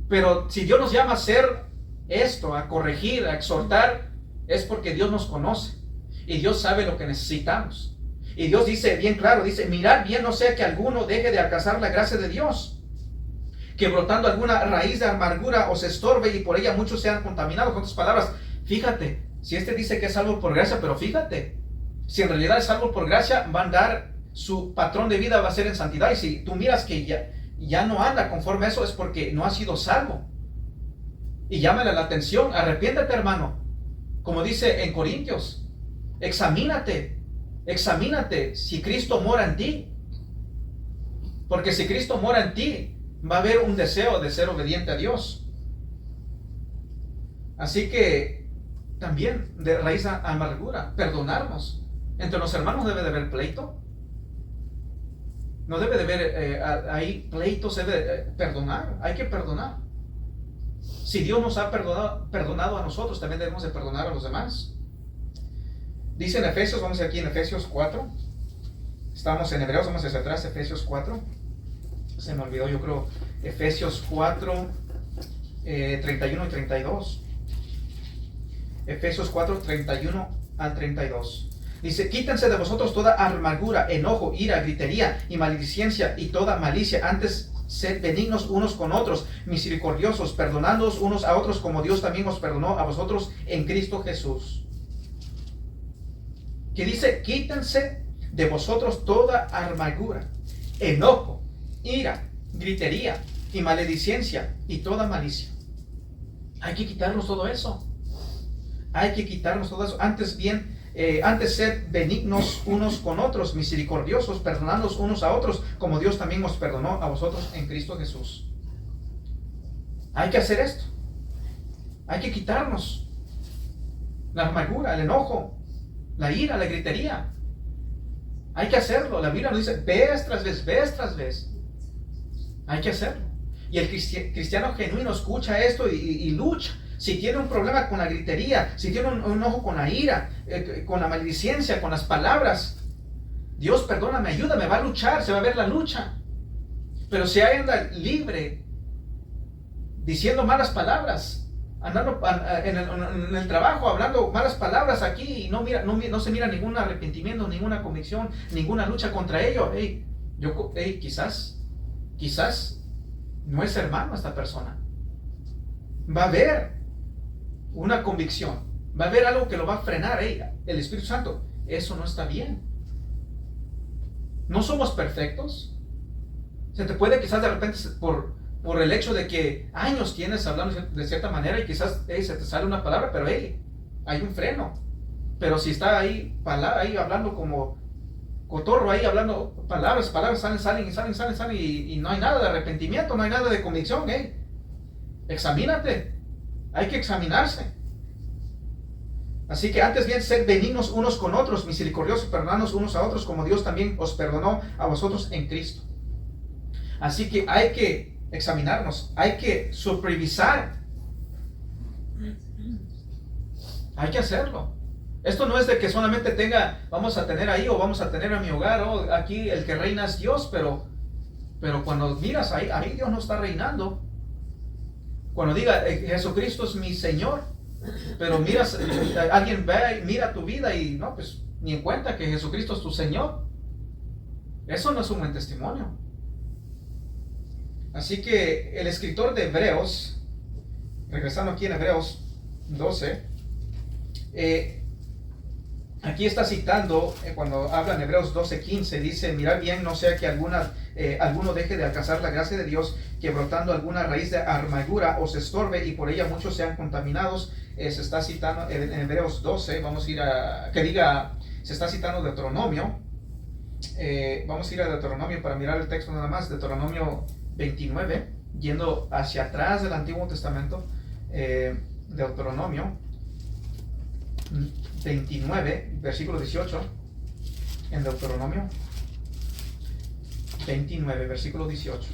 A: Pero si Dios nos llama a hacer esto, a corregir, a exhortar, es porque Dios nos conoce. Y Dios sabe lo que necesitamos. Y Dios dice bien claro, dice, mirad bien no sea que alguno deje de alcanzar la gracia de Dios, que brotando alguna raíz de amargura os estorbe y por ella muchos sean contaminados. Con otras palabras, fíjate, si este dice que es salvo por gracia, pero fíjate, si en realidad es salvo por gracia, va a andar, su patrón de vida va a ser en santidad. Y si tú miras que ya no anda conforme a eso, es porque no ha sido salvo. Y llámale la atención, arrepiéntete, hermano. Como dice en Corintios, examínate si Cristo mora en ti. Porque si Cristo mora en ti, va a haber un deseo de ser obediente a Dios. Así que también de raíz a amargura, perdonarnos. Entre los hermanos debe de haber pleito. No debe de haber ahí pleitos, debe de perdonar. Hay que perdonar. Si Dios nos ha perdonado a nosotros, también debemos de perdonar a los demás. Dice en Efesios, vamos aquí en Efesios 4. Estamos en Hebreos, vamos hacia atrás, Efesios 4. Se me olvidó, yo creo, Efesios 4, 31 y 32. Efesios 4, 31 al 32. Dice, quítense de vosotros toda amargura, enojo, ira, gritería y maledicencia y toda malicia. Antes, sed benignos unos con otros, misericordiosos, perdonándoos unos a otros como Dios también os perdonó a vosotros en Cristo Jesús. Que dice, quítense de vosotros toda amargura, enojo, ira, gritería y maledicencia y toda malicia. Hay que quitarnos todo eso. Hay que quitarnos todo eso. Antes sed benignos unos con otros, misericordiosos, perdonándoos unos a otros, como Dios también os perdonó a vosotros en Cristo Jesús. Hay que hacer esto. Hay que quitarnos la amargura, el enojo, la ira, la gritería. Hay que hacerlo. La Biblia nos dice, vez tras vez. Hay que hacerlo. Y el cristiano genuino escucha esto y lucha. Si tiene un problema con la gritería, si tiene un enojo con la ira, con la maledicencia, con las palabras, Dios, perdóname, ayúdame, va a luchar, se va a ver la lucha. Pero si anda libre, diciendo malas palabras, andando en el trabajo, hablando malas palabras aquí, y no se mira ningún arrepentimiento, ninguna convicción, ninguna lucha contra ello, quizás no es hermano esta persona. Va a haber una convicción, va a haber algo que lo va a frenar. El Espíritu Santo, eso no está bien. No somos perfectos. Se te puede quizás de repente por el hecho de que años tienes hablando de cierta manera y quizás se te sale una palabra, pero hay un freno. Pero si está ahí hablando como cotorro, ahí hablando palabras salen y no hay nada de arrepentimiento, no hay nada de convicción. Examínate. Hay que examinarse. Así que antes bien, sed benignos unos con otros, misericordiosos, perdonándoos unos a otros, como Dios también os perdonó a vosotros en Cristo. Así que hay que examinarnos, hay que supervisar. Hay que hacerlo. Esto no es de que solamente vamos a tener ahí o vamos a tener en mi hogar, aquí el que reina es Dios, pero cuando miras ahí Dios no está reinando. Cuando diga Jesucristo es mi Señor, pero miras, alguien ve, mira tu vida y no, pues ni en cuenta que Jesucristo es tu Señor. Eso no es un buen testimonio. Así que el escritor de Hebreos, regresando aquí en Hebreos 12, aquí está citando, cuando habla en Hebreos 12:15, dice: mirad bien, no sea que alguno deje de alcanzar la gracia de Dios, que brotando alguna raíz de amargura os estorbe y por ella muchos sean contaminados. Se está citando en Hebreos 12, vamos a ir se está citando Deuteronomio. Vamos a ir a Deuteronomio para mirar el texto nada más. Deuteronomio 29, yendo hacia atrás del Antiguo Testamento. Deuteronomio 29, versículo 18. En Deuteronomio 29, versículo 18.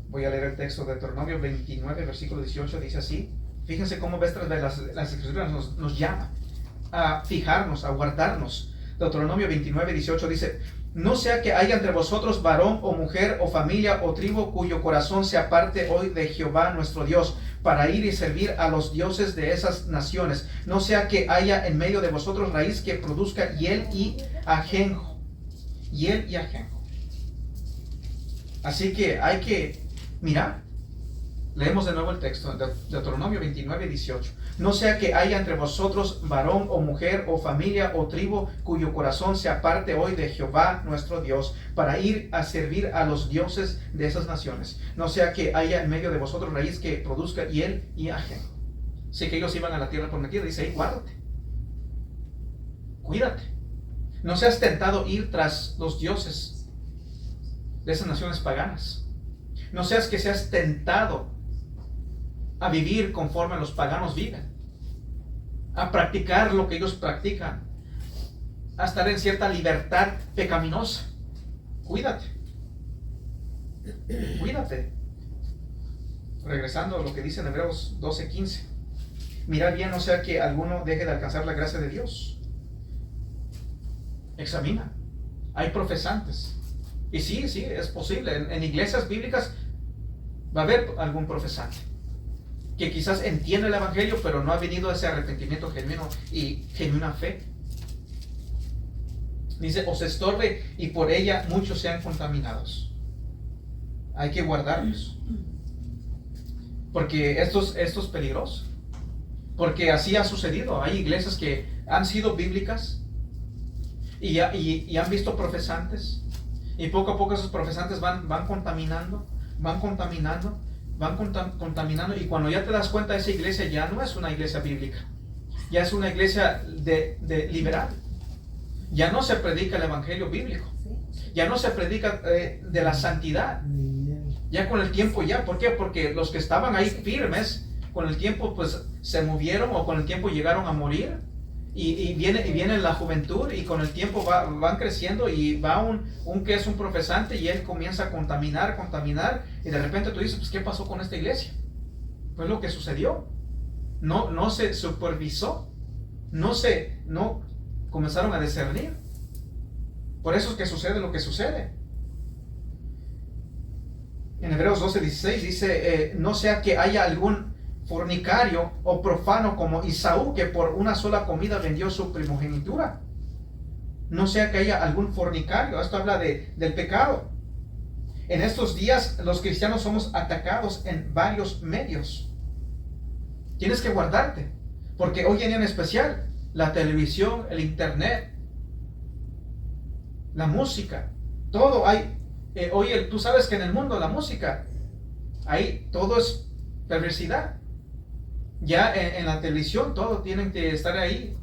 A: Voy a leer el texto de Deuteronomio 29, versículo 18. Dice así. Fíjense cómo las escrituras nos llama a fijarnos, a guardarnos. Deuteronomio 29, 18 dice: no sea que haya entre vosotros varón o mujer o familia o tribu cuyo corazón se aparte hoy de Jehová nuestro Dios, para ir y servir a los dioses de esas naciones. No sea que haya en medio de vosotros raíz que produzca hiel y ajenjo. Hiel y ajenjo. Así que hay que mirar. Leemos de nuevo el texto de Deuteronomio 29, 18. No sea que haya entre vosotros varón o mujer o familia o tribu cuyo corazón se aparte hoy de Jehová nuestro Dios, para ir a servir a los dioses de esas naciones. No sea que haya en medio de vosotros raíz que produzca hiel y ajenjo. Sé que ellos iban a la tierra prometida. Dice ahí: guárdate, cuídate. No seas tentado ir tras los dioses de esas naciones paganas. No seas que seas tentado a vivir conforme los paganos viven, a practicar lo que ellos practican, a estar en cierta libertad pecaminosa. Cuídate, cuídate. Regresando a lo que dice en Hebreos 12:15, mirad bien, no sea que alguno deje de alcanzar la gracia de Dios. Examina. Hay profesantes, y sí, es posible. En iglesias bíblicas va a haber algún profesante que quizás entiende el evangelio, pero no ha venido a ese arrepentimiento genuino y genuina fe. Dice: os estorbe y por ella muchos sean contaminados. Hay que guardarlos, porque esto es peligroso, porque así ha sucedido. Hay iglesias que han sido bíblicas y han visto profesantes, y poco a poco esos profesantes van contaminando, y cuando ya te das cuenta, esa iglesia ya no es una iglesia bíblica, ya es una iglesia de liberal. Ya no se predica el evangelio bíblico, ya no se predica de la santidad. Ya con el tiempo, ¿por qué? Porque los que estaban ahí firmes, con el tiempo pues se movieron, o con el tiempo llegaron a morir, y viene la juventud, y con el tiempo van creciendo, y va un que es un profesante, y él comienza a contaminar, y de repente tú dices: pues ¿qué pasó con esta iglesia? Pues lo que sucedió, no se supervisó, no comenzaron a discernir. Por eso es que sucede lo que sucede. En Hebreos 12:16 dice: no sea que haya algún fornicario o profano como Esaú, que por una sola comida vendió su primogenitura. No sea que haya algún fornicario. Esto habla del pecado. En estos días los cristianos somos atacados en varios medios. Tienes que guardarte, porque hoy en día, en especial, la televisión, el internet, la música, todo hay. Oye, tú sabes que en el mundo, la música, ahí todo es perversidad. Ya en la televisión todo tienen que estar ahí,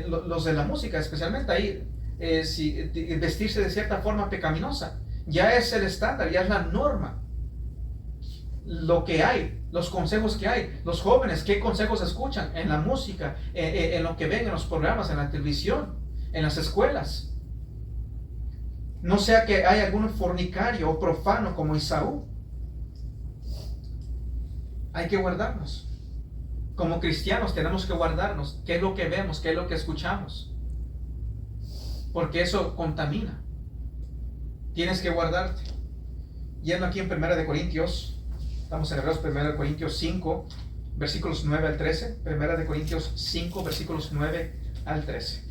A: los de la música especialmente ahí, vestirse de cierta forma pecaminosa. Ya es el estándar, ya es la norma. Lo que hay, los consejos que hay, los jóvenes, ¿qué consejos escuchan? En la música, en lo que ven en los programas, en la televisión, en las escuelas. No sea que haya algún fornicario o profano como Esaú. Hay que guardarnos. Como cristianos tenemos que guardarnos. ¿Qué es lo que vemos? ¿Qué es lo que escuchamos? Porque eso contamina. Tienes que guardarte. Yendo aquí en 1 Corintios, estamos en Hebreos 1 Corintios 5, versículos 9 al 13. Primera de Corintios 5, versículos 9 al 13.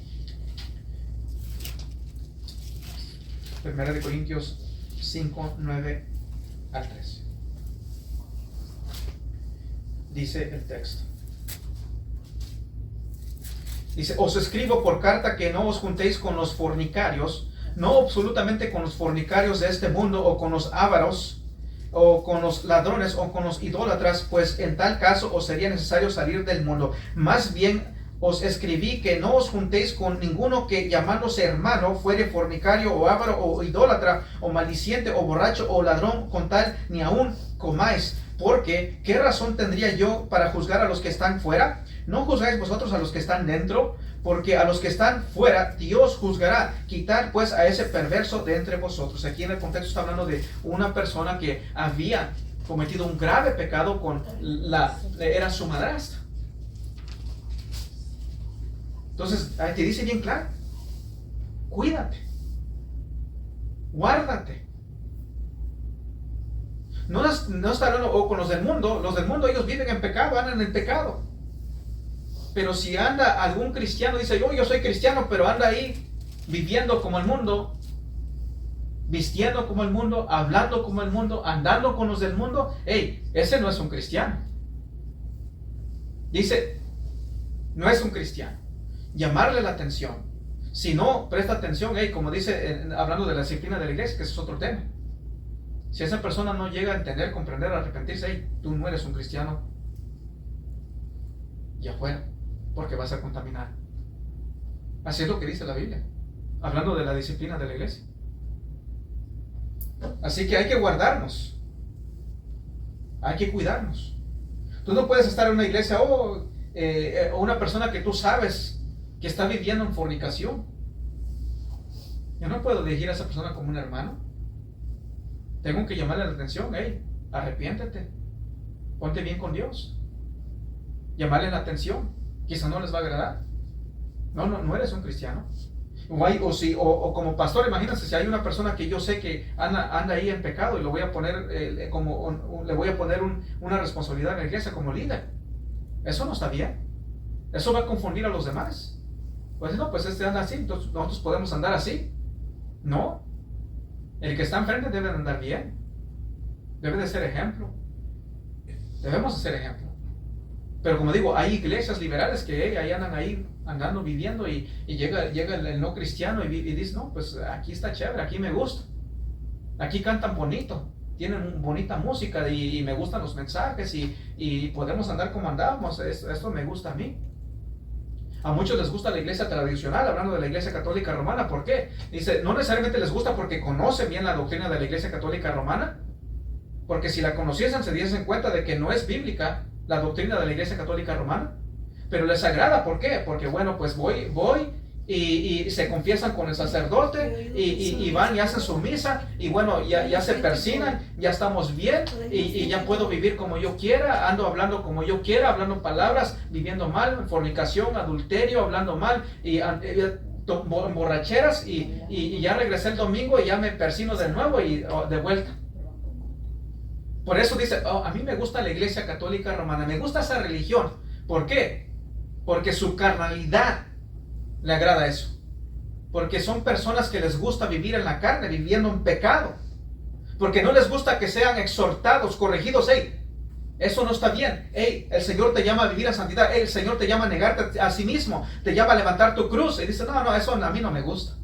A: Primera de Corintios 5, 9 al 13. Dice el texto. Dice: os escribo por carta que no os juntéis con los fornicarios, no absolutamente con los fornicarios de este mundo, o con los ávaros, o con los ladrones, o con los idólatras, pues en tal caso os sería necesario salir del mundo. Más bien os escribí que no os juntéis con ninguno que, llamándose hermano, fuere fornicario, o ávaro, o idólatra, o maldiciente, o borracho, o ladrón, con tal ni aún comáis. Porque, ¿qué razón tendría yo para juzgar a los que están fuera? ¿No juzgáis vosotros a los que están dentro? Porque a los que están fuera Dios juzgará. Quitad pues a ese perverso de entre vosotros. Aquí en el contexto está hablando de una persona que había cometido un grave pecado con era su madrastra. Entonces te dice bien claro: cuídate, guárdate. No está hablando con los del mundo. Los del mundo, ellos viven en pecado, andan en el pecado. Pero si anda algún cristiano, dice: yo soy cristiano, pero anda ahí viviendo como el mundo, vistiendo como el mundo, hablando como el mundo, andando con los del mundo, ese no es un cristiano. Dice, no es un cristiano. Llamarle la atención. Si no presta atención, como dice, hablando de la disciplina de la iglesia, que ese es otro tema. Si esa persona no llega a entender, comprender, arrepentirse, tú no eres un cristiano. Y afuera, porque vas a contaminar. Así es lo que dice la Biblia, hablando de la disciplina de la iglesia. Así que hay que guardarnos, hay que cuidarnos. Tú no puedes estar en una iglesia o una persona que tú sabes que está viviendo en fornicación. Yo no puedo dirigir a esa persona como un hermano. Tengo que llamarle la atención: arrepiéntete, ponte bien con Dios. Llamarle la atención. Quizá no les va a agradar. No eres un cristiano. O como pastor, imagínense, si hay una persona que yo sé que anda ahí en pecado, y le voy a poner una responsabilidad en la iglesia como líder. Eso no está bien. Eso va a confundir a los demás. Pues no, pues anda así, entonces nosotros podemos andar así. No. El que está enfrente debe de andar bien. Debe de ser ejemplo. Debemos de ser ejemplo. Pero como digo, hay iglesias liberales que ahí andan ahí, andando, viviendo, y llega el no cristiano y dice: no, pues aquí está chévere, aquí me gusta. Aquí cantan bonito, tienen bonita música, y me gustan los mensajes, y podemos andar como andamos. Esto me gusta a mí. A muchos les gusta la iglesia tradicional, hablando de la iglesia católica romana. ¿Por qué? Dice, no necesariamente les gusta porque conocen bien la doctrina de la iglesia católica romana. Porque si la conociesen, se diesen cuenta de que no es bíblica la doctrina de la iglesia católica romana. Pero les agrada. ¿Por qué? Porque bueno, pues voy y se confiesan con el sacerdote, y van y hacen su misa, y bueno, ya se persignan, ya estamos bien, y ya puedo vivir como yo quiera, ando hablando como yo quiera, hablando palabras, viviendo mal, fornicación, adulterio, hablando mal, y borracheras, y ya regresé el domingo y ya me persino de nuevo y de vuelta. Por eso dice, a mí me gusta la iglesia católica romana, me gusta esa religión. ¿Por qué? Porque su carnalidad le agrada eso. Porque son personas que les gusta vivir en la carne, viviendo en pecado. Porque no les gusta que sean exhortados, corregidos. Eso no está bien. El Señor te llama a vivir en santidad. El Señor te llama a negarte a sí mismo. Te llama a levantar tu cruz. Y dice, no, eso a mí no me gusta.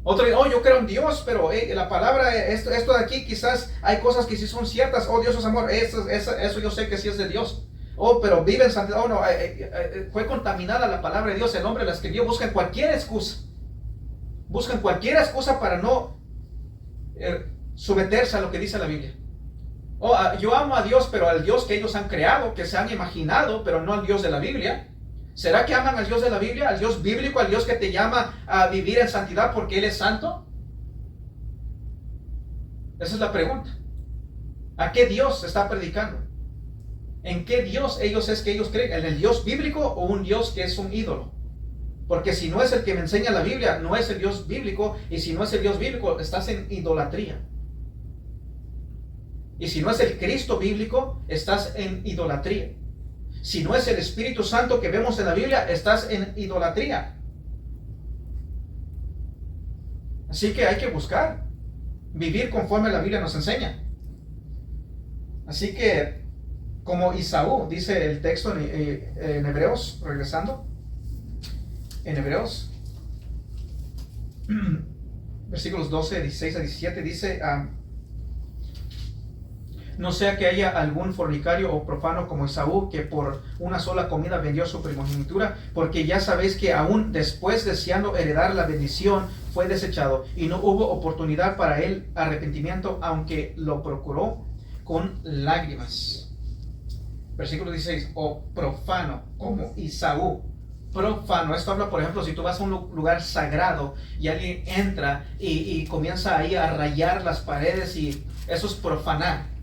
A: Otro dice, yo creo en Dios, pero la palabra, esto de aquí, quizás hay cosas que sí son ciertas. Dios es amor. Eso yo sé que sí es de Dios. Pero vive en santidad. Fue contaminada la palabra de Dios. El hombre la escribió. Buscan cualquier excusa. Buscan cualquier excusa para no someterse a lo que dice la Biblia. Yo amo a Dios, pero al Dios que ellos han creado, que se han imaginado, pero no al Dios de la Biblia. ¿Será que aman al Dios de la Biblia? ¿Al Dios bíblico? ¿Al Dios que te llama a vivir en santidad porque Él es santo? Esa es la pregunta. ¿A qué Dios se está predicando? ¿En qué Dios ellos creen? ¿En el Dios bíblico o un Dios que es un ídolo? Porque si no es el que me enseña la Biblia, no es el Dios bíblico. Y si no es el Dios bíblico, estás en idolatría. Y si no es el Cristo bíblico, estás en idolatría. Si no es el Espíritu Santo que vemos en la Biblia, estás en idolatría. Así que hay que buscar vivir conforme la Biblia nos enseña. Así que, como Esaú, dice el texto en Hebreos, regresando, en Hebreos, versículos 12, 16 a 17, dice, no sea que haya algún fornicario o profano como Esaú, que por una sola comida vendió su primogenitura, porque ya sabéis que aún después, deseando heredar la bendición, fue desechado, y no hubo oportunidad para él arrepentimiento, aunque lo procuró con lágrimas. Versículo 16, o profano como Esaú. Profano, esto habla, por ejemplo, si tú vas a un lugar sagrado y alguien entra y comienza ahí a rayar las paredes, y eso es profanar.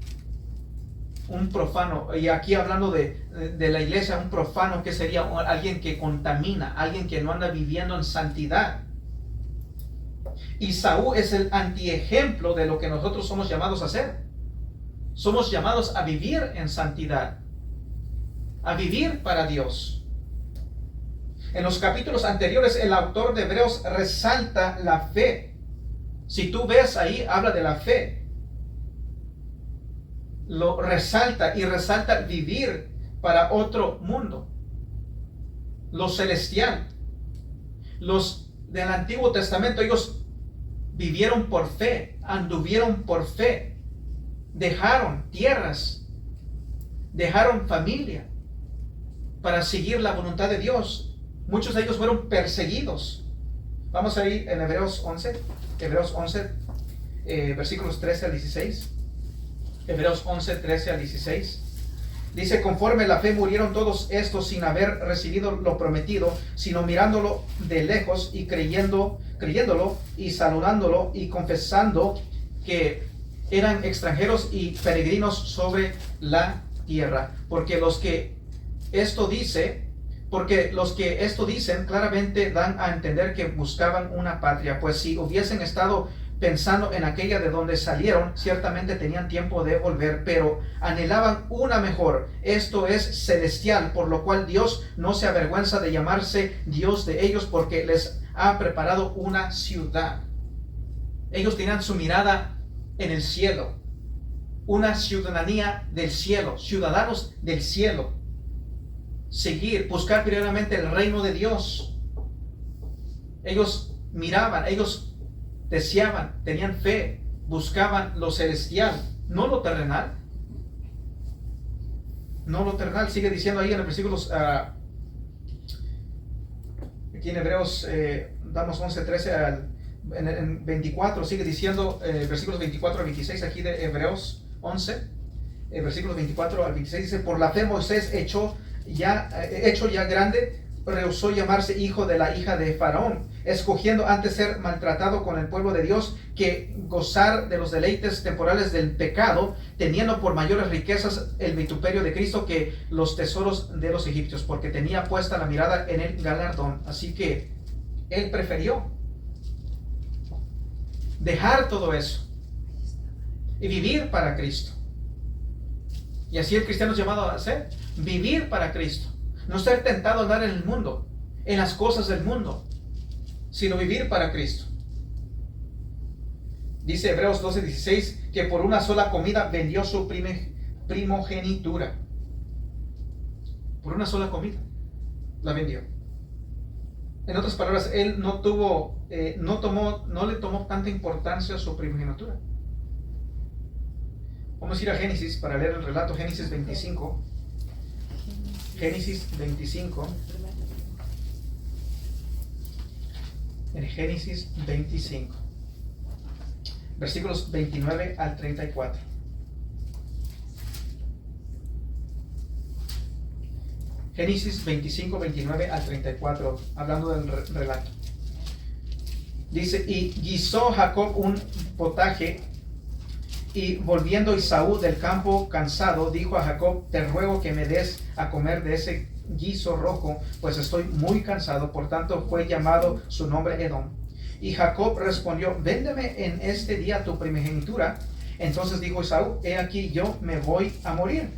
A: Un profano, y aquí hablando de la iglesia, un profano que sería alguien que contamina, alguien que no anda viviendo en santidad. Esaú es el antiejemplo de lo que nosotros somos llamados a hacer. Somos llamados a vivir en santidad, a vivir para Dios. En los capítulos anteriores, el autor de Hebreos resalta la fe. Si tú ves ahí, habla de la fe. Lo resalta, y resalta vivir para otro mundo, lo celestial. Los del Antiguo Testamento, ellos vivieron por fe, anduvieron por fe, dejaron tierras, dejaron familia para seguir la voluntad de Dios. Muchos de ellos fueron perseguidos. Vamos a ir en Hebreos 11, versículos 13 al 16. Hebreos 11, 13 al 16. Dice, conforme la fe murieron todos estos sin haber recibido lo prometido, sino mirándolo de lejos y creyéndolo y saludándolo y confesando que eran extranjeros y peregrinos sobre la tierra. Porque los que esto dicen claramente dan a entender que buscaban una patria, pues si hubiesen estado pensando en aquella de donde salieron, ciertamente tenían tiempo de volver, pero anhelaban una mejor, esto es celestial, por lo cual Dios no se avergüenza de llamarse Dios de ellos, porque les ha preparado una ciudad. Ellos tenían su mirada en el cielo, una ciudadanía del cielo, ciudadanos del cielo. Buscar primeramente el reino de Dios. Ellos miraban, ellos deseaban, tenían fe, buscaban lo celestial, no lo terrenal. No lo terrenal. Sigue diciendo ahí en los versículos, aquí en Hebreos, damos 11, 13 en 24, sigue diciendo, versículos 24 al 26, aquí de Hebreos 11, versículos 24 al 26, dice, por la fe Moisés hecho ya grande, rehusó llamarse hijo de la hija de Faraón, escogiendo antes ser maltratado con el pueblo de Dios que gozar de los deleites temporales del pecado, teniendo por mayores riquezas el vituperio de Cristo que los tesoros de los egipcios, porque tenía puesta la mirada en el galardón. Así que él prefirió dejar todo eso y vivir para Cristo. Y así el cristiano es llamado a hacer, vivir para Cristo. No ser tentado a andar en el mundo, en las cosas del mundo, sino vivir para Cristo. Dice Hebreos 12:16 que por una sola comida vendió su primogenitura. Por una sola comida la vendió. En otras palabras, él no le tomó tanta importancia a su primogenitura. Vamos a ir a Génesis para leer el relato. Génesis 25. Génesis 25. En Génesis 25. Versículos 29 al 34. Génesis 25, 29 al 34. Hablando del relato. Dice, y guisó Jacob un potaje. Y volviendo Esaú del campo cansado, dijo a Jacob, te ruego que me des a comer de ese guiso rojo, pues estoy muy cansado. Por tanto fue llamado su nombre Edom. Y Jacob respondió, véndeme en este día tu primogenitura. Entonces dijo Esaú, he aquí yo me voy a morir.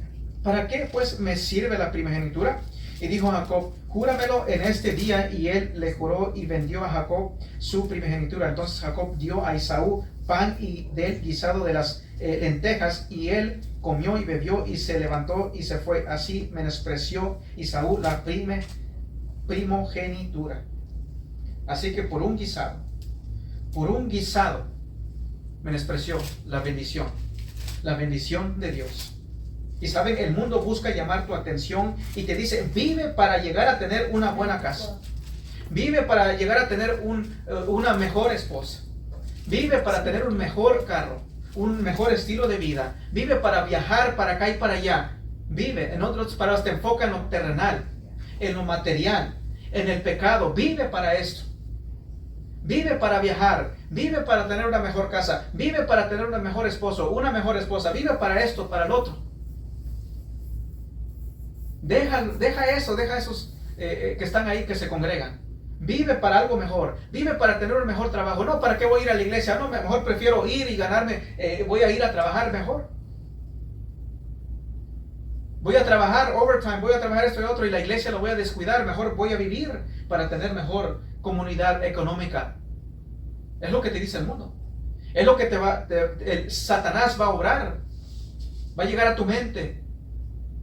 A: ¿Para qué pues me sirve la primogenitura? Y dijo Jacob, júramelo en este día. Y él le juró y vendió a Jacob su primogenitura. Entonces Jacob dio a Esaú pan y del guisado de las lentejas, y él comió y bebió y se levantó y se fue. Así menospreció Esaú la primogenitura. Así que por un guisado menospreció la bendición de Dios. Y saben, el mundo busca llamar tu atención y te dice, vive para llegar a tener una buena casa, vive para llegar a tener una mejor esposa, vive para tener un mejor carro, un mejor estilo de vida, vive para viajar para acá y para allá, vive, en otras palabras, te enfoca en lo terrenal, en lo material, en el pecado, vive para esto. Vive para viajar, vive para tener una mejor casa, vive para tener un mejor esposo, una mejor esposa, vive para esto, para el otro. Deja esos que están ahí, que se congregan. Vive para algo mejor, vive para tener un mejor trabajo. No, ¿para qué voy a ir a la iglesia? No, mejor prefiero ir y ganarme, voy a ir a trabajar mejor. Voy a trabajar overtime, voy a trabajar esto y otro, y la iglesia lo voy a descuidar. Mejor voy a vivir para tener mejor comunidad económica. Es lo que te dice el mundo. Es lo que Satanás va a obrar. Va a llegar a tu mente.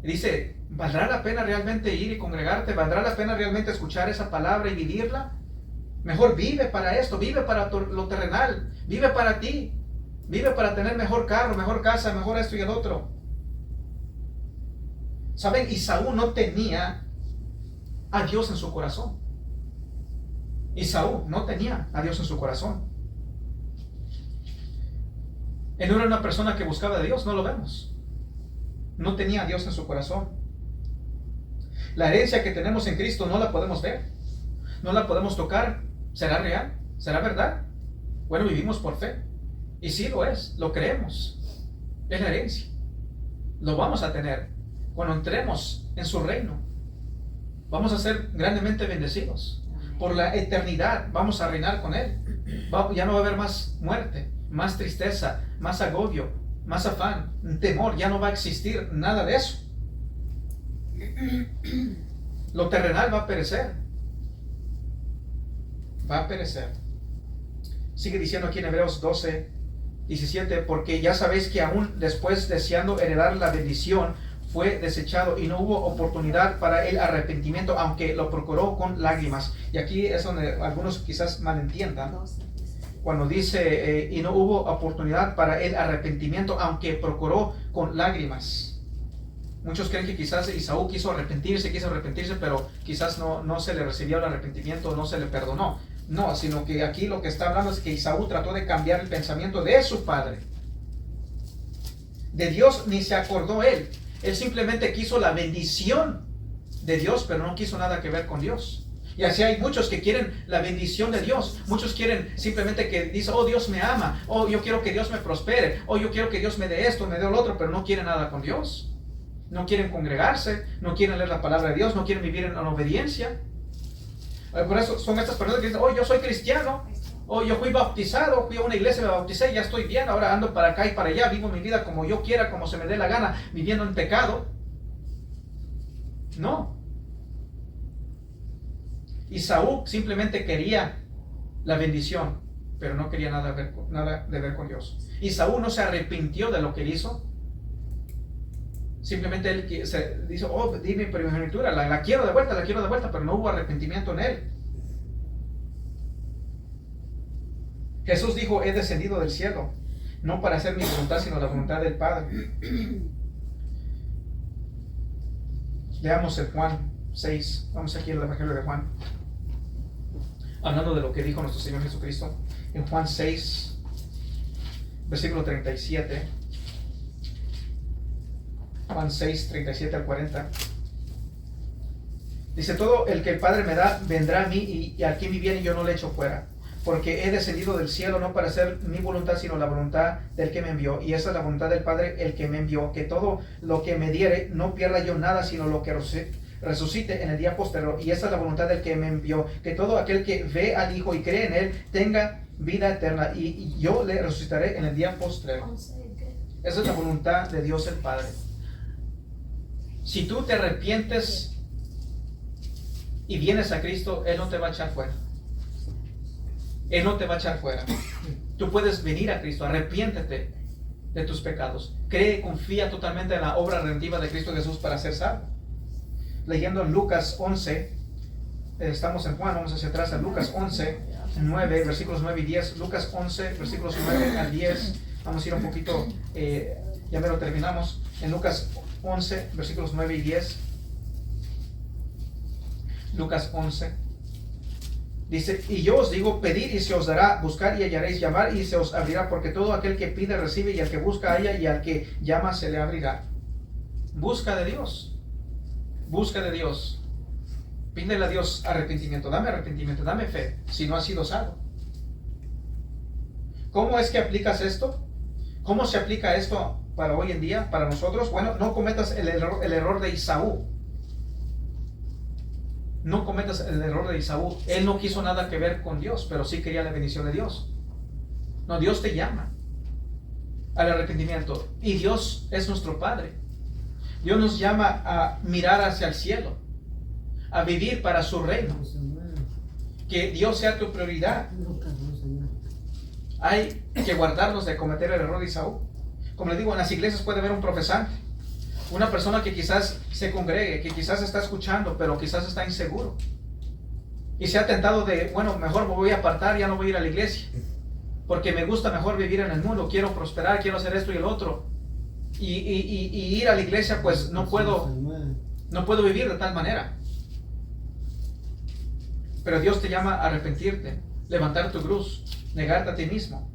A: Y dice, ¿valdrá la pena realmente ir y congregarte? ¿Valdrá la pena realmente escuchar esa palabra y vivirla? Mejor vive para esto, vive para lo terrenal, vive para ti, vive para tener mejor carro, mejor casa, mejor esto y el otro. ¿Saben? Esaú no tenía a Dios en su corazón. Esaú no tenía a Dios en su corazón. Él no era una persona que buscaba a Dios, no lo vemos. No tenía a Dios en su corazón. La herencia que tenemos en Cristo no la podemos ver, no la podemos tocar. ¿Será real? ¿Será verdad? Bueno, vivimos por fe. Y sí lo es, lo creemos. Es la herencia. Lo vamos a tener. Cuando entremos en su reino, vamos a ser grandemente bendecidos. Por la eternidad vamos a reinar con Él. Ya no va a haber más muerte, más tristeza, más agobio, más afán, temor. Ya no va a existir nada de eso. Lo terrenal va a perecer. Va a perecer. Sigue diciendo aquí en Hebreos 12:17, porque ya sabéis que aún después, deseando heredar la bendición, fue desechado y no hubo oportunidad para el arrepentimiento, aunque lo procuró con lágrimas. Y aquí es donde algunos quizás malentiendan. Cuando dice, y no hubo oportunidad para el arrepentimiento, aunque procuró con lágrimas. Muchos creen que quizás Esaú quiso arrepentirse, pero quizás no se le recibió el arrepentimiento, no se le perdonó. No, sino que aquí lo que está hablando es que Esaú trató de cambiar el pensamiento de su padre. De Dios ni se acordó él. Él simplemente quiso la bendición de Dios, pero no quiso nada que ver con Dios. Y así hay muchos que quieren la bendición de Dios. Muchos quieren simplemente que dice, oh, Dios me ama, oh, yo quiero que Dios me prospere, oh, yo quiero que Dios me dé esto, me dé lo otro, pero no quieren nada con Dios. No quieren congregarse, no quieren leer la palabra de Dios, no quieren vivir en obediencia. Por eso son estas personas que dicen, oh, yo soy cristiano, oh, yo fui bautizado, fui a una iglesia, me bauticé, ya estoy bien, ahora ando para acá y para allá, vivo mi vida como yo quiera, como se me dé la gana, viviendo en pecado. No. Esaú simplemente quería la bendición, pero no quería nada de ver con Dios. Esaú no se arrepintió de lo que hizo. Simplemente él se dice, oh, di mi primogenitura, la quiero de vuelta, pero no hubo arrepentimiento en él. Jesús dijo, he descendido del cielo, no para hacer mi voluntad, sino la voluntad del Padre. Leamos el Juan 6, vamos aquí al Evangelio de Juan, hablando de lo que dijo nuestro Señor Jesucristo, en Juan 6, versículo 37. Juan 6, 37 al 40. Dice, todo el que el Padre me da, vendrá a mí, y aquí mi viene y yo no le echo fuera. Porque he descendido del cielo no para hacer mi voluntad, sino la voluntad del que me envió. Y esa es la voluntad del Padre, el que me envió, que todo lo que me diere, no pierda yo nada, sino lo que resucite en el día posterior. Y esa es la voluntad del que me envió, que todo aquel que ve al Hijo y cree en Él, tenga vida eterna, y yo le resucitaré en el día postrero. Esa es la voluntad de Dios el Padre. Si tú te arrepientes y vienes a Cristo, Él no te va a echar fuera. Él no te va a echar fuera. Tú puedes venir a Cristo, arrepiéntete de tus pecados. Cree, confía totalmente en la obra redentiva de Cristo Jesús para ser salvo. Leyendo en Lucas 11, estamos en Juan, vamos hacia atrás a Lucas 11, 9, versículos 9 y 10. Lucas 11, versículos 9 al 10. Vamos a ir un poquito, ya me lo terminamos. En Lucas 11, versículos 9 y 10. Lucas 11. Dice, y yo os digo, pedid y se os dará, buscar y hallaréis, llamar y se os abrirá, porque todo aquel que pide recibe, y al que busca halla, y al que llama se le abrirá. Busca de Dios. Busca de Dios. Pídele a Dios arrepentimiento, dame fe, si no has sido salvo. ¿Cómo es que aplicas esto? ¿Cómo se aplica esto para hoy en día, para nosotros? Bueno, no cometas el error de Esaú. No cometas el error de Esaú. Él no quiso nada que ver con Dios, pero sí quería la bendición de Dios. No, Dios te llama al arrepentimiento. Y Dios es nuestro Padre. Dios nos llama a mirar hacia el cielo, a vivir para su reino. Que Dios sea tu prioridad. Hay que guardarnos de cometer el error de Esaú. Como les digo, en las iglesias puede haber un profesante, una persona que quizás se congregue, que quizás está escuchando, pero quizás está inseguro. Y se ha tentado de, bueno, mejor me voy a apartar, ya no voy a ir a la iglesia. Porque me gusta mejor vivir en el mundo, quiero prosperar, quiero hacer esto y el otro. Y ir a la iglesia, pues no puedo vivir de tal manera. Pero Dios te llama a arrepentirte, levantar tu cruz, negarte a ti mismo.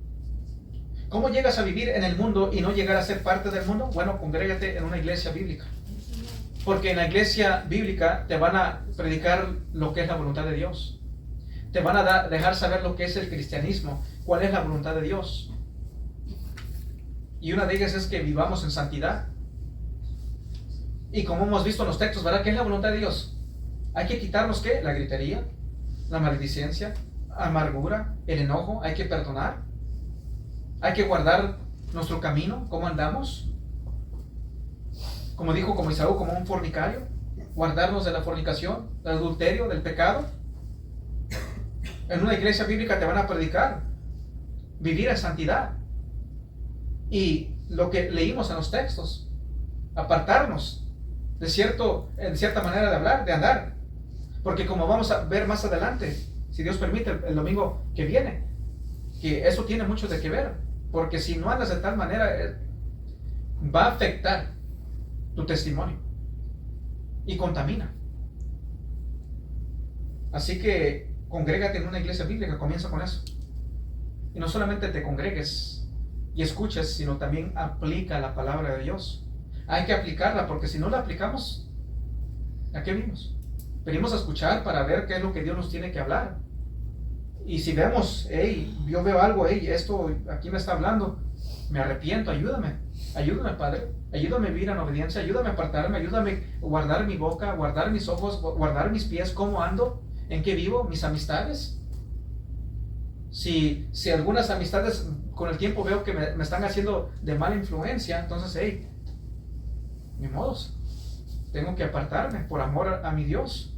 A: ¿Cómo llegas a vivir en el mundo y no llegar a ser parte del mundo? Bueno, congrégate en una iglesia bíblica. Porque en la iglesia bíblica te van a predicar lo que es la voluntad de Dios. Te van a dejar saber lo que es el cristianismo, cuál es la voluntad de Dios. Y una de ellas es que vivamos en santidad. Y como hemos visto en los textos, ¿verdad? ¿Qué es la voluntad de Dios? Hay que quitarnos, ¿qué? La gritería, la maledicencia, amargura, el enojo. Hay que perdonar. Hay que guardar nuestro camino, cómo andamos. Como dijo, como Esaú, como un fornicario. Guardarnos de la fornicación, del adulterio, del pecado. En una iglesia bíblica te van a predicar vivir en santidad. Y lo que leímos en los textos, apartarnos de cierta manera de hablar, de andar. Porque como vamos a ver más adelante, si Dios permite, el domingo que viene, que eso tiene mucho de que ver. Porque si no andas de tal manera, va a afectar tu testimonio y contamina. Así que congrégate en una iglesia bíblica, comienza con eso. Y no solamente te congregues y escuches, sino también aplica la palabra de Dios. Hay que aplicarla, porque si no la aplicamos, ¿a qué venimos? Venimos a escuchar para ver qué es lo que Dios nos tiene que hablar. Y si vemos, hey, yo veo algo, hey, esto aquí me está hablando, me arrepiento, ayúdame, Padre, ayúdame a vivir en obediencia, ayúdame a apartarme, ayúdame a guardar mi boca, guardar mis ojos, guardar mis pies, cómo ando, en qué vivo, mis amistades. Si algunas amistades con el tiempo veo que me están haciendo de mala influencia, entonces, hey, ni modos, tengo que apartarme por amor a mi Dios.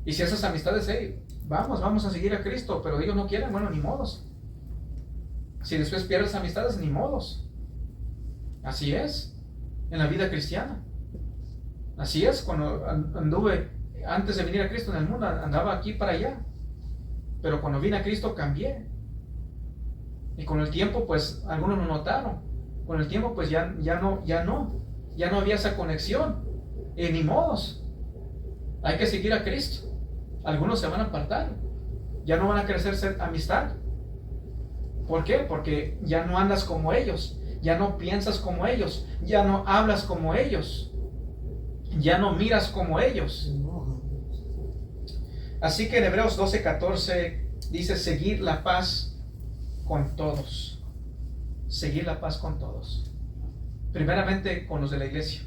A: Y si esas amistades, hey, vamos a seguir a Cristo, pero ellos no quieren, bueno, ni modos. Si después pierdes amistades, ni modos. Así es en la vida cristiana. Así es cuando anduve, antes de venir a Cristo en el mundo, andaba aquí para allá. Pero cuando vine a Cristo cambié. Y con el tiempo, pues, algunos lo notaron. Con el tiempo, pues, ya no había esa conexión. Ni modos. Hay que seguir a Cristo. Algunos se van a apartar. Ya no van a crecer ser amistad. ¿Por qué? Porque ya no andas como ellos. Ya no piensas como ellos. Ya no hablas como ellos. Ya no miras como ellos. Así que en Hebreos 12:14 dice: seguir la paz con todos. Seguir la paz con todos. Primeramente con los de la iglesia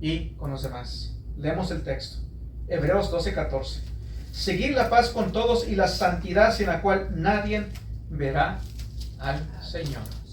A: y con los demás. Leemos el texto. Hebreos 12:14. Seguir la paz con todos y la santidad sin la cual nadie verá al Señor.